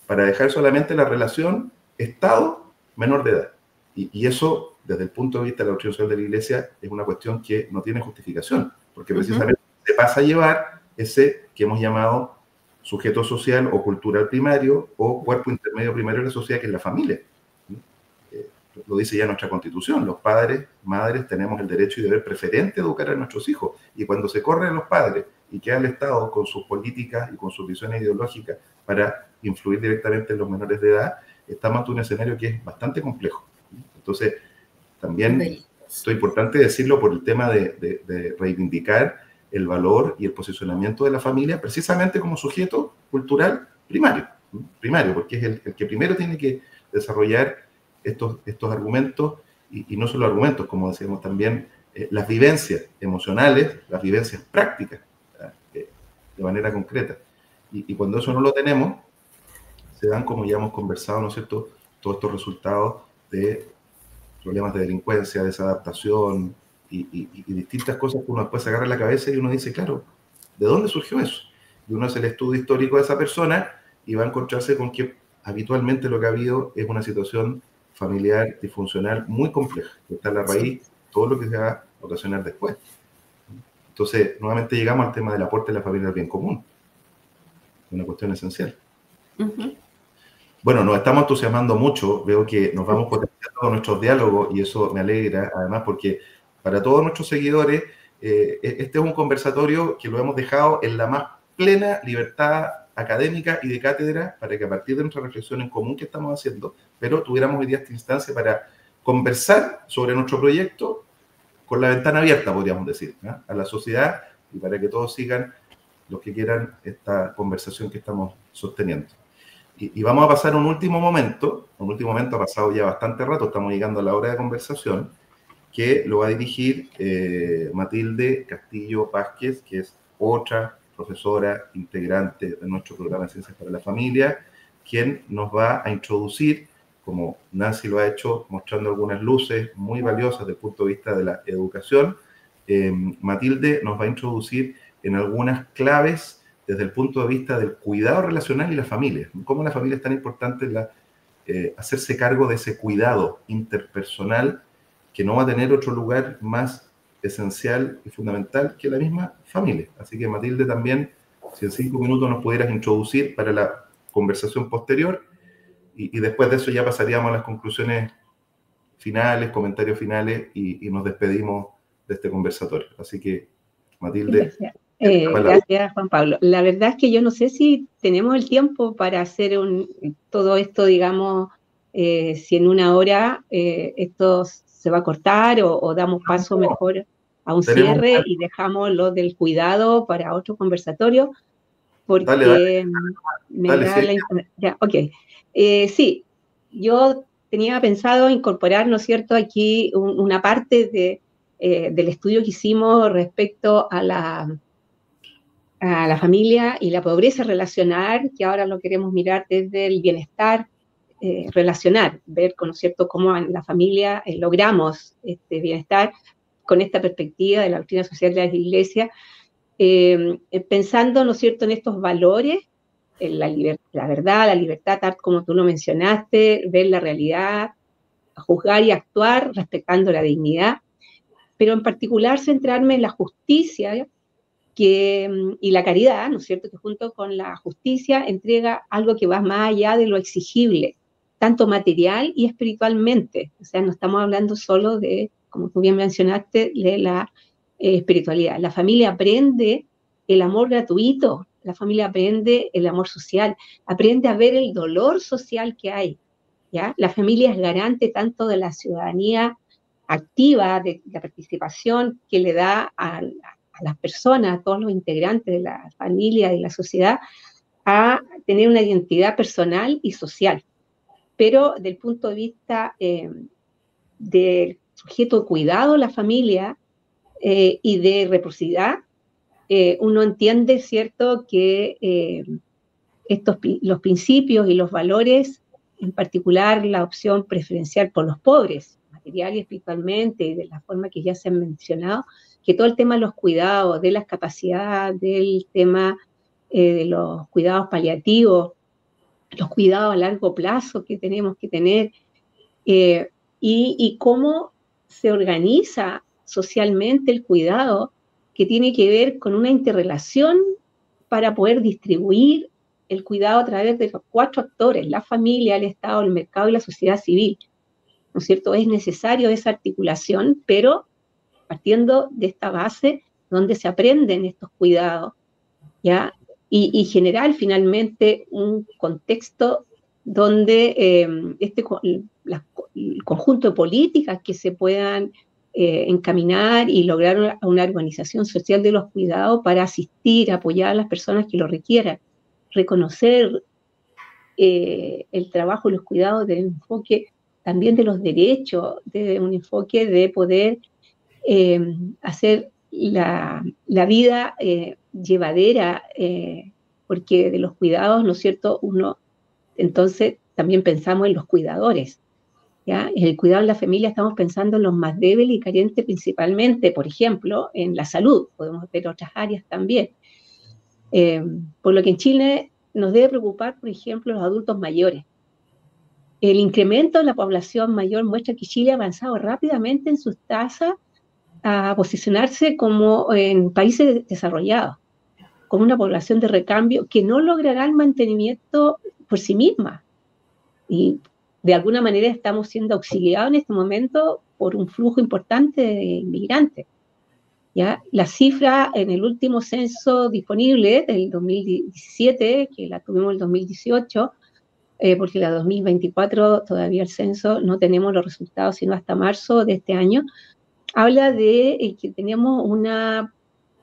para dejar solamente la relación Estado-menor de edad. Y eso, desde el punto de vista de la doctrina social de la Iglesia, es una cuestión que no tiene justificación, porque precisamente se pasa a llevar ese que hemos llamado sujeto social o cultural primario o cuerpo intermedio primario de la sociedad, que es la familia. Lo dice ya nuestra Constitución, los padres, madres, tenemos el derecho y deber preferente de educar a nuestros hijos, y cuando se corren los padres y queda el Estado con sus políticas y con sus visiones ideológicas para influir directamente en los menores de edad, estamos ante un escenario que es bastante complejo. Entonces, también esto es importante decirlo por el tema de reivindicar el valor y el posicionamiento de la familia precisamente como sujeto cultural primario, porque es el que primero tiene que desarrollar estos argumentos, y no solo argumentos, como decíamos también, las vivencias emocionales, las vivencias prácticas, de manera concreta. Y cuando eso no lo tenemos, se dan, como ya hemos conversado, ¿no es cierto?, todos estos resultados de problemas de delincuencia, desadaptación y distintas cosas que uno después se agarra en la cabeza y uno dice, claro, ¿de dónde surgió eso? Y uno hace el estudio histórico de esa persona y va a encontrarse con que habitualmente lo que ha habido es una situación familiar disfuncional muy compleja, que está en la raíz de todo lo que se va a ocasionar después. Entonces, nuevamente llegamos al tema del aporte de la familia al bien común, una cuestión esencial. Bueno, nos estamos entusiasmando mucho, veo que nos vamos potenciando con nuestros diálogos y eso me alegra, además porque para todos nuestros seguidores, este es un conversatorio que lo hemos dejado en la más plena libertad académica y de cátedra, para que a partir de nuestra reflexión en común que estamos haciendo, pero tuviéramos hoy día esta instancia para conversar sobre nuestro proyecto con la ventana abierta, podríamos decir, ¿no?, a la sociedad, y para que todos sigan, los que quieran, esta conversación que estamos sosteniendo. Y vamos a pasar un último momento, ha pasado ya bastante rato, estamos llegando a la hora de conversación, que lo va a dirigir Matilde Castillo Vázquez, que es otra profesora integrante de nuestro programa de Ciencias para la Familia, quien nos va a introducir, como Nancy lo ha hecho, mostrando algunas luces muy valiosas desde el punto de vista de la educación. Matilde nos va a introducir en algunas claves desde el punto de vista del cuidado relacional y la familia. Cómo la familia es tan importante hacerse cargo de ese cuidado interpersonal, que no va a tener otro lugar más esencial y fundamental que la misma familia. Así que, Matilde, también, si en 5 minutos nos pudieras introducir para la conversación posterior, y después de eso ya pasaríamos a las conclusiones finales, comentarios finales, y nos despedimos de este conversatorio. Así que, Matilde. Gracias, Juan Pablo. La verdad es que yo no sé si tenemos el tiempo para hacer todo esto, digamos, si en una hora esto se va a cortar o damos paso mejor a un cierre y dejamos lo del cuidado para otro conversatorio, porque dale. me da la información. Ok. Sí, yo tenía pensado incorporar, ¿no es cierto?, aquí una parte del estudio que hicimos respecto a la familia y la pobreza relacional, que ahora lo queremos mirar desde el bienestar relacional, ver, ¿no es cierto?, cómo en la familia logramos este bienestar con esta perspectiva de la doctrina social de la Iglesia, pensando, ¿no es cierto?, en estos valores, en la verdad, la libertad, tal como tú lo mencionaste, ver la realidad, juzgar y actuar respetando la dignidad, pero en particular centrarme en la justicia y la caridad, ¿no es cierto?, que junto con la justicia entrega algo que va más allá de lo exigible, tanto material y espiritualmente. O sea, no estamos hablando solo de, como tú bien mencionaste, de la espiritualidad. La familia aprende el amor gratuito, la familia aprende el amor social, aprende a ver el dolor social que hay, ¿ya? La familia es garante tanto de la ciudadanía activa, de la participación que le da a las personas, a todos los integrantes de la familia y de la sociedad, a tener una identidad personal y social. Pero del punto de vista del sujeto de cuidado, la familia, y de reciprocidad, uno entiende, ¿cierto?, que los principios y los valores, en particular la opción preferencial por los pobres, material y espiritualmente, y de la forma que ya se han mencionado, que todo el tema de los cuidados, de las capacidades, del tema de los cuidados paliativos, los cuidados a largo plazo que tenemos que tener, y cómo se organiza socialmente el cuidado, que tiene que ver con una interrelación para poder distribuir el cuidado a través de los 4 actores, la familia, el Estado, el mercado y la sociedad civil, ¿no es cierto? Es necesario esa articulación, pero partiendo de esta base donde se aprenden estos cuidados, ¿ya? Y generar finalmente un contexto donde el conjunto de políticas que se puedan encaminar y lograr una organización social de los cuidados para asistir, apoyar a las personas que lo requieran, reconocer el trabajo y los cuidados del enfoque también de los derechos, de un enfoque de poder hacer la vida llevadera, porque de los cuidados, ¿no es cierto?, uno, entonces también pensamos en los cuidadores, ¿ya? En el cuidado de la familia estamos pensando en los más débiles y carentes principalmente, por ejemplo, en la salud, podemos ver otras áreas también. Por lo que en Chile nos debe preocupar, por ejemplo, los adultos mayores. El incremento de la población mayor muestra que Chile ha avanzado rápidamente en sus tasas a posicionarse como en países desarrollados, con una población de recambio que no logrará el mantenimiento por sí misma. Y de alguna manera estamos siendo auxiliados en este momento por un flujo importante de inmigrantes. ¿Ya? La cifra en el último censo disponible del 2017, que la tuvimos en el 2018, porque la 2024 todavía el censo no tenemos los resultados sino hasta marzo de este año, habla de que teníamos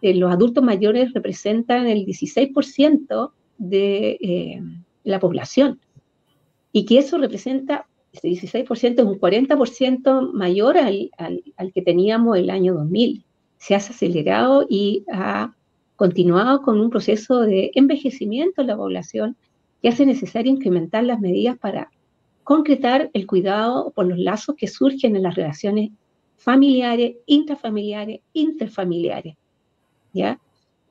los adultos mayores representan el 16% de la población, y que eso representa, ese 16% es un 40% mayor al que teníamos el año 2000. Se ha acelerado y ha continuado con un proceso de envejecimiento de la población que hace necesario incrementar las medidas para concretar el cuidado por los lazos que surgen en las relaciones familiares, intrafamiliares, interfamiliares, ¿ya?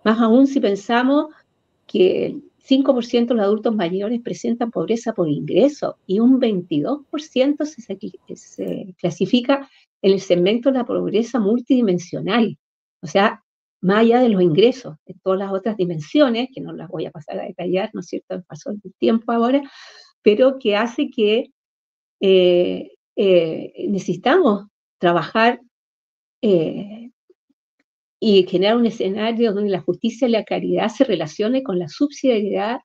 Más aún si pensamos que el 5% de los adultos mayores presentan pobreza por ingreso y un 22% se clasifica en el segmento de la pobreza multidimensional, o sea, más allá de los ingresos, de todas las otras dimensiones, que no las voy a pasar a detallar, ¿no es cierto?, pasó el tiempo ahora, pero que hace que necesitamos trabajar y generar un escenario donde la justicia y la caridad se relacione con la subsidiariedad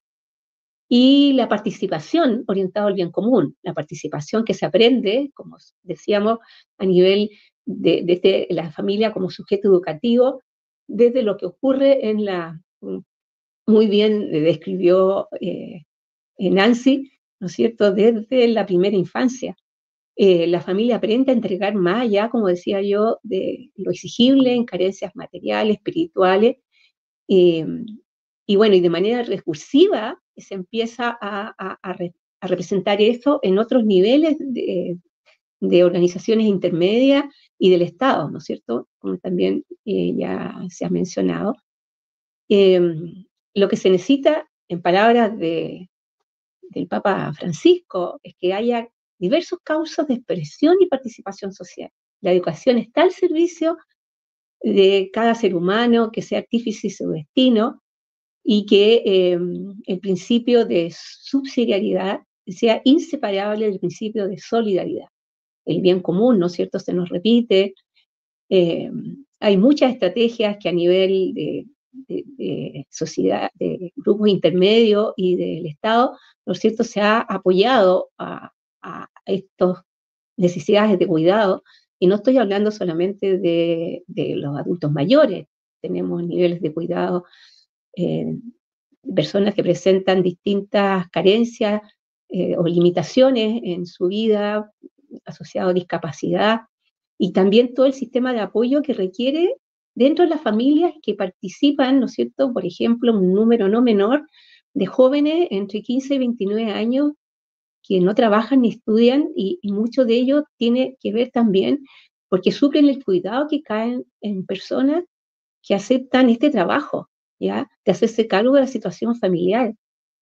y la participación orientada al bien común, la participación que se aprende, como decíamos, a nivel de la familia como sujeto educativo, desde lo que ocurre muy bien describió Nancy, ¿no es cierto?, desde la primera infancia. La familia aprende a entregar más allá, como decía yo, de lo exigible en carencias materiales, espirituales, y bueno, y de manera recursiva se empieza a representar eso en otros niveles de organizaciones intermedias y del Estado, ¿no es cierto?, como también ya se ha mencionado. Lo que se necesita, en palabras del Papa Francisco, es que haya diversos cauces de expresión y participación social. La educación está al servicio de cada ser humano, que sea artífice de su destino, y que el principio de subsidiariedad sea inseparable del principio de solidaridad. El bien común, ¿no es cierto?, se nos repite. Hay muchas estrategias que a nivel de sociedad, de grupos intermedios y del Estado, ¿no es cierto?, se ha apoyado a estas necesidades de cuidado, y no estoy hablando solamente de los adultos mayores, tenemos niveles de cuidado personas que presentan distintas carencias o limitaciones en su vida asociado a discapacidad, y también todo el sistema de apoyo que requiere dentro de las familias que participan, ¿no es cierto? Por ejemplo, un número no menor de jóvenes entre 15 y 29 años que no trabajan ni estudian, y mucho de ello tiene que ver también porque sufren el cuidado que caen en personas que aceptan este trabajo, ¿ya? De hacerse cargo de la situación familiar,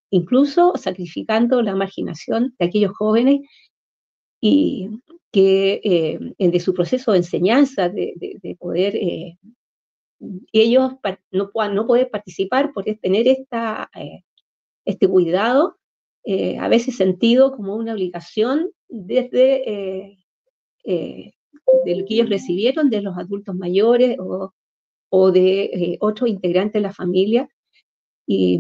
incluso sacrificando la marginación de aquellos jóvenes y que de su proceso de enseñanza, de poder ellos no poder participar por tener este cuidado, a veces sentido como una obligación desde de lo que ellos recibieron de los adultos mayores o de otros integrantes de la familia. Y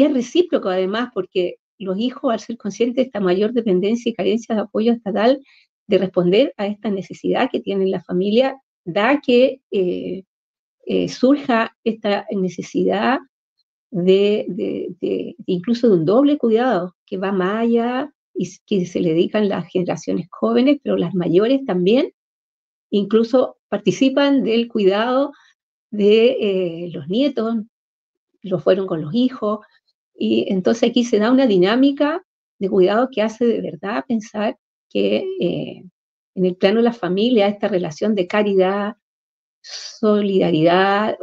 es recíproco además, porque los hijos, al ser conscientes de esta mayor dependencia y carencia de apoyo estatal, de responder a esta necesidad que tiene la familia, da que surja esta necesidad incluso de un doble cuidado, que va más allá y que se le dedican las generaciones jóvenes, pero las mayores también, incluso participan del cuidado de los nietos, lo fueron con los hijos, y entonces aquí se da una dinámica de cuidado que hace de verdad pensar que en el plano de la familia, esta relación de caridad, solidaridad,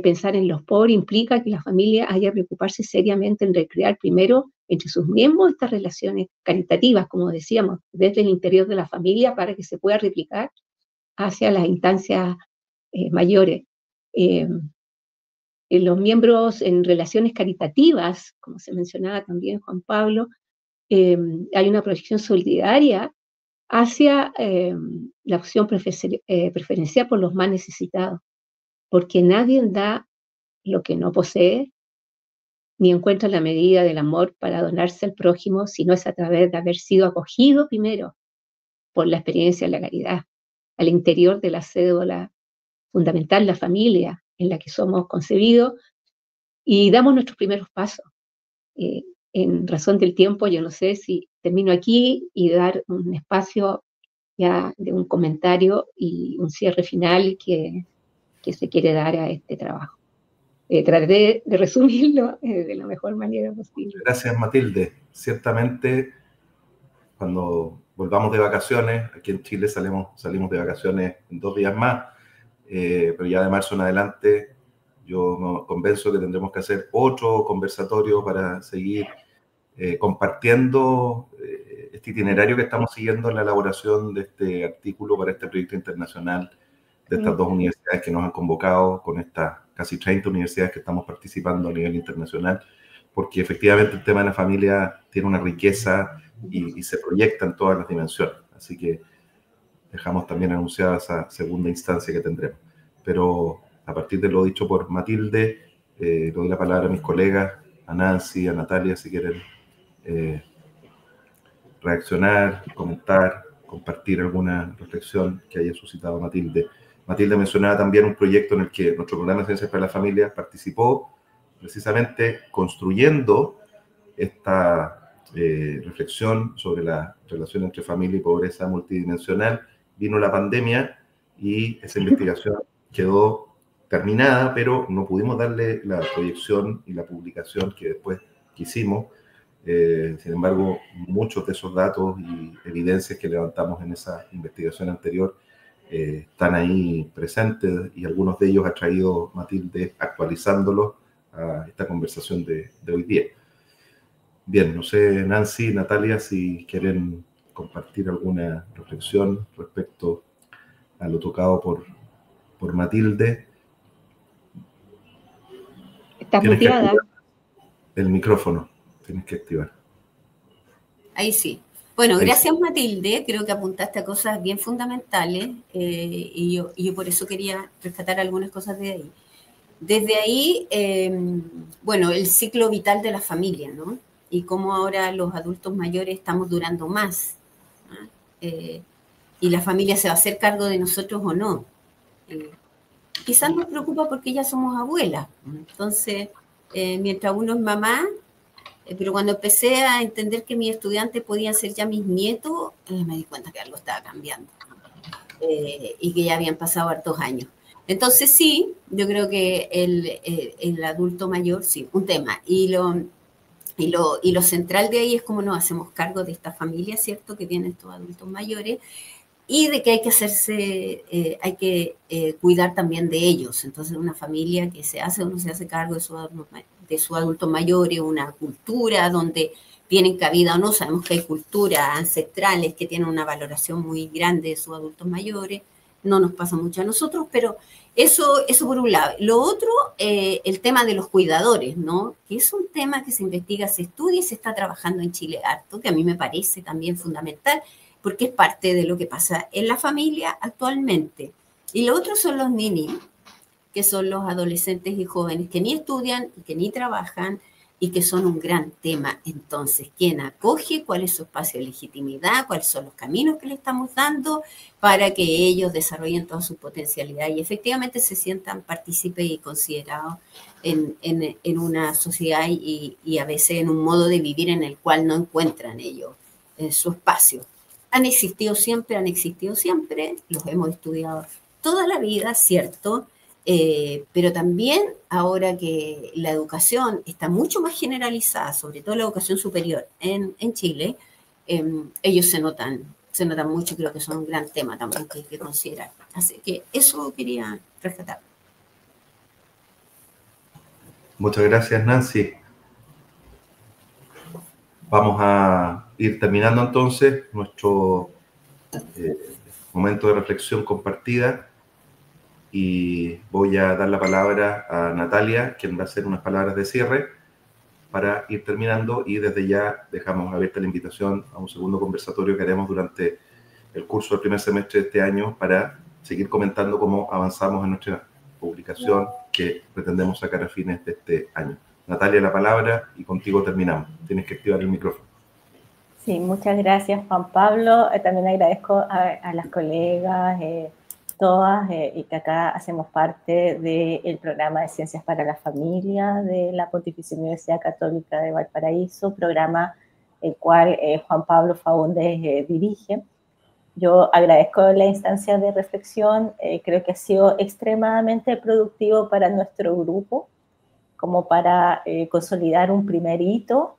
pensar en los pobres implica que la familia haya que preocuparse seriamente en recrear primero entre sus miembros estas relaciones caritativas, como decíamos, desde el interior de la familia, para que se pueda replicar hacia las instancias mayores. Los miembros en relaciones caritativas, como se mencionaba también Juan Pablo, hay una proyección solidaria hacia la opción preferencial por los más necesitados, porque nadie da lo que no posee, ni encuentra la medida del amor para donarse al prójimo, si no es a través de haber sido acogido primero por la experiencia de la caridad, al interior de la cédula fundamental, la familia en la que somos concebidos, y damos nuestros primeros pasos. En razón del tiempo, yo no sé si termino aquí y dar un espacio ya de un comentario y un cierre final que se quiere dar a este trabajo. Trataré de resumirlo de la mejor manera posible. Gracias, Matilde. Ciertamente, cuando volvamos de vacaciones, aquí en Chile salimos de vacaciones en 2 días más, pero ya de marzo en adelante yo me convenzo que tendremos que hacer otro conversatorio para seguir compartiendo este itinerario que estamos siguiendo en la elaboración de este artículo para este proyecto internacional de estas 2 universidades que nos han convocado, con estas casi 30 universidades que estamos participando a nivel internacional, porque efectivamente el tema de la familia tiene una riqueza y se proyecta en todas las dimensiones. Así que dejamos también anunciada esa segunda instancia que tendremos. Pero a partir de lo dicho por Matilde, le doy la palabra a mis colegas, a Nancy, a Natalia, si quieren reaccionar, comentar, compartir alguna reflexión que haya suscitado Matilde. Matilde mencionaba también un proyecto en el que nuestro programa de Ciencias para la Familia participó, precisamente construyendo esta reflexión sobre la relación entre familia y pobreza multidimensional. Vino la pandemia y esa investigación quedó terminada, pero no pudimos darle la proyección y la publicación que después quisimos. Sin embargo, muchos de esos datos y evidencias que levantamos en esa investigación anterior están ahí presentes, y algunos de ellos ha traído Matilde actualizándolos a esta conversación de hoy día. Bien, no sé, Nancy, Natalia, si quieren compartir alguna reflexión respecto a lo tocado por Matilde. Estás muteada. El micrófono, tienes que activar. Ahí sí. Bueno, gracias Matilde, creo que apuntaste a cosas bien fundamentales y yo por eso quería rescatar algunas cosas de ahí. Desde ahí, bueno, el ciclo vital de la familia, ¿no? Y cómo ahora los adultos mayores estamos durando más, ¿no? Y la familia se va a hacer cargo de nosotros o no. quizás nos preocupa porque ya somos abuelas. Entonces, mientras uno es mamá, pero cuando empecé a entender que mis estudiantes podían ser ya mis nietos, me di cuenta que algo estaba cambiando, y que ya habían pasado hartos años. Entonces sí, yo creo que el adulto mayor, sí, un tema. Y lo central de ahí es cómo nos hacemos cargo de esta familia, ¿cierto? Que tienen estos adultos mayores, y de que hay que hacerse, hay que cuidar también de ellos. Entonces, una familia que uno se hace cargo de sus adultos mayores, una cultura donde tienen cabida o no. Sabemos que hay culturas ancestrales que tienen una valoración muy grande de sus adultos mayores. No nos pasa mucho a nosotros, pero eso por un lado. Lo otro, el tema de los cuidadores, ¿no? Que es un tema que se investiga, se estudia y se está trabajando en Chile harto, que a mí me parece también fundamental, porque es parte de lo que pasa en la familia actualmente. Y lo otro son los ninis, que son los adolescentes y jóvenes que ni estudian, que ni trabajan, y que son un gran tema. Entonces, ¿quién acoge? ¿Cuál es su espacio de legitimidad? ¿Cuáles son los caminos que le estamos dando para que ellos desarrollen toda su potencialidad y efectivamente se sientan partícipes y considerados en una sociedad y a veces en un modo de vivir en el cual no encuentran ellos su espacio? Han existido siempre, los hemos estudiado toda la vida, ¿cierto? Pero también ahora que la educación está mucho más generalizada, sobre todo la educación superior en Chile, ellos se notan mucho, creo que son un gran tema también que hay que considerar. Así que eso quería rescatar. Muchas gracias, Nancy. Vamos a ir terminando entonces nuestro momento de reflexión compartida y voy a dar la palabra a Natalia, quien va a hacer unas palabras de cierre para ir terminando, y desde ya dejamos abierta la invitación a un segundo conversatorio que haremos durante el curso del primer semestre de este año para seguir comentando cómo avanzamos en nuestra publicación que pretendemos sacar a fines de este año. Natalia, la palabra, y contigo terminamos. Tienes que activar el micrófono. Sí, muchas gracias, Juan Pablo. También agradezco a las colegas, todas, y que acá hacemos parte del programa de Ciencias para la Familia de la Pontificia Universidad Católica de Valparaíso, programa el cual Juan Pablo Faúndez dirige. Yo agradezco la instancia de reflexión, creo que ha sido extremadamente productivo para nuestro grupo, como para consolidar un primer hito.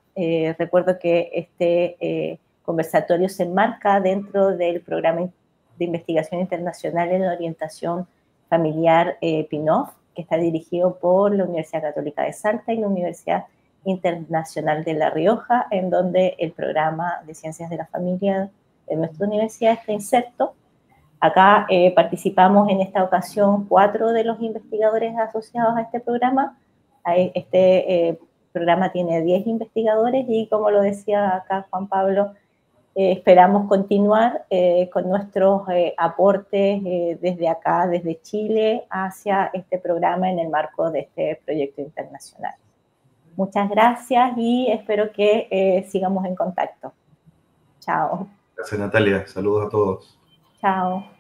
Recuerdo que este conversatorio se enmarca dentro del programa de investigación internacional en orientación familiar PINOF, que está dirigido por la Universidad Católica de Salta y la Universidad Internacional de La Rioja, en donde el programa de Ciencias de la Familia de nuestra universidad está inserto. Acá participamos en esta ocasión 4 de los investigadores asociados a este programa. Este programa tiene 10 investigadores y, como lo decía acá Juan Pablo, esperamos continuar con nuestros aportes desde acá, desde Chile, hacia este programa en el marco de este proyecto internacional. Muchas gracias y espero que sigamos en contacto. Chao. Gracias, Natalia. Saludos a todos. Chao.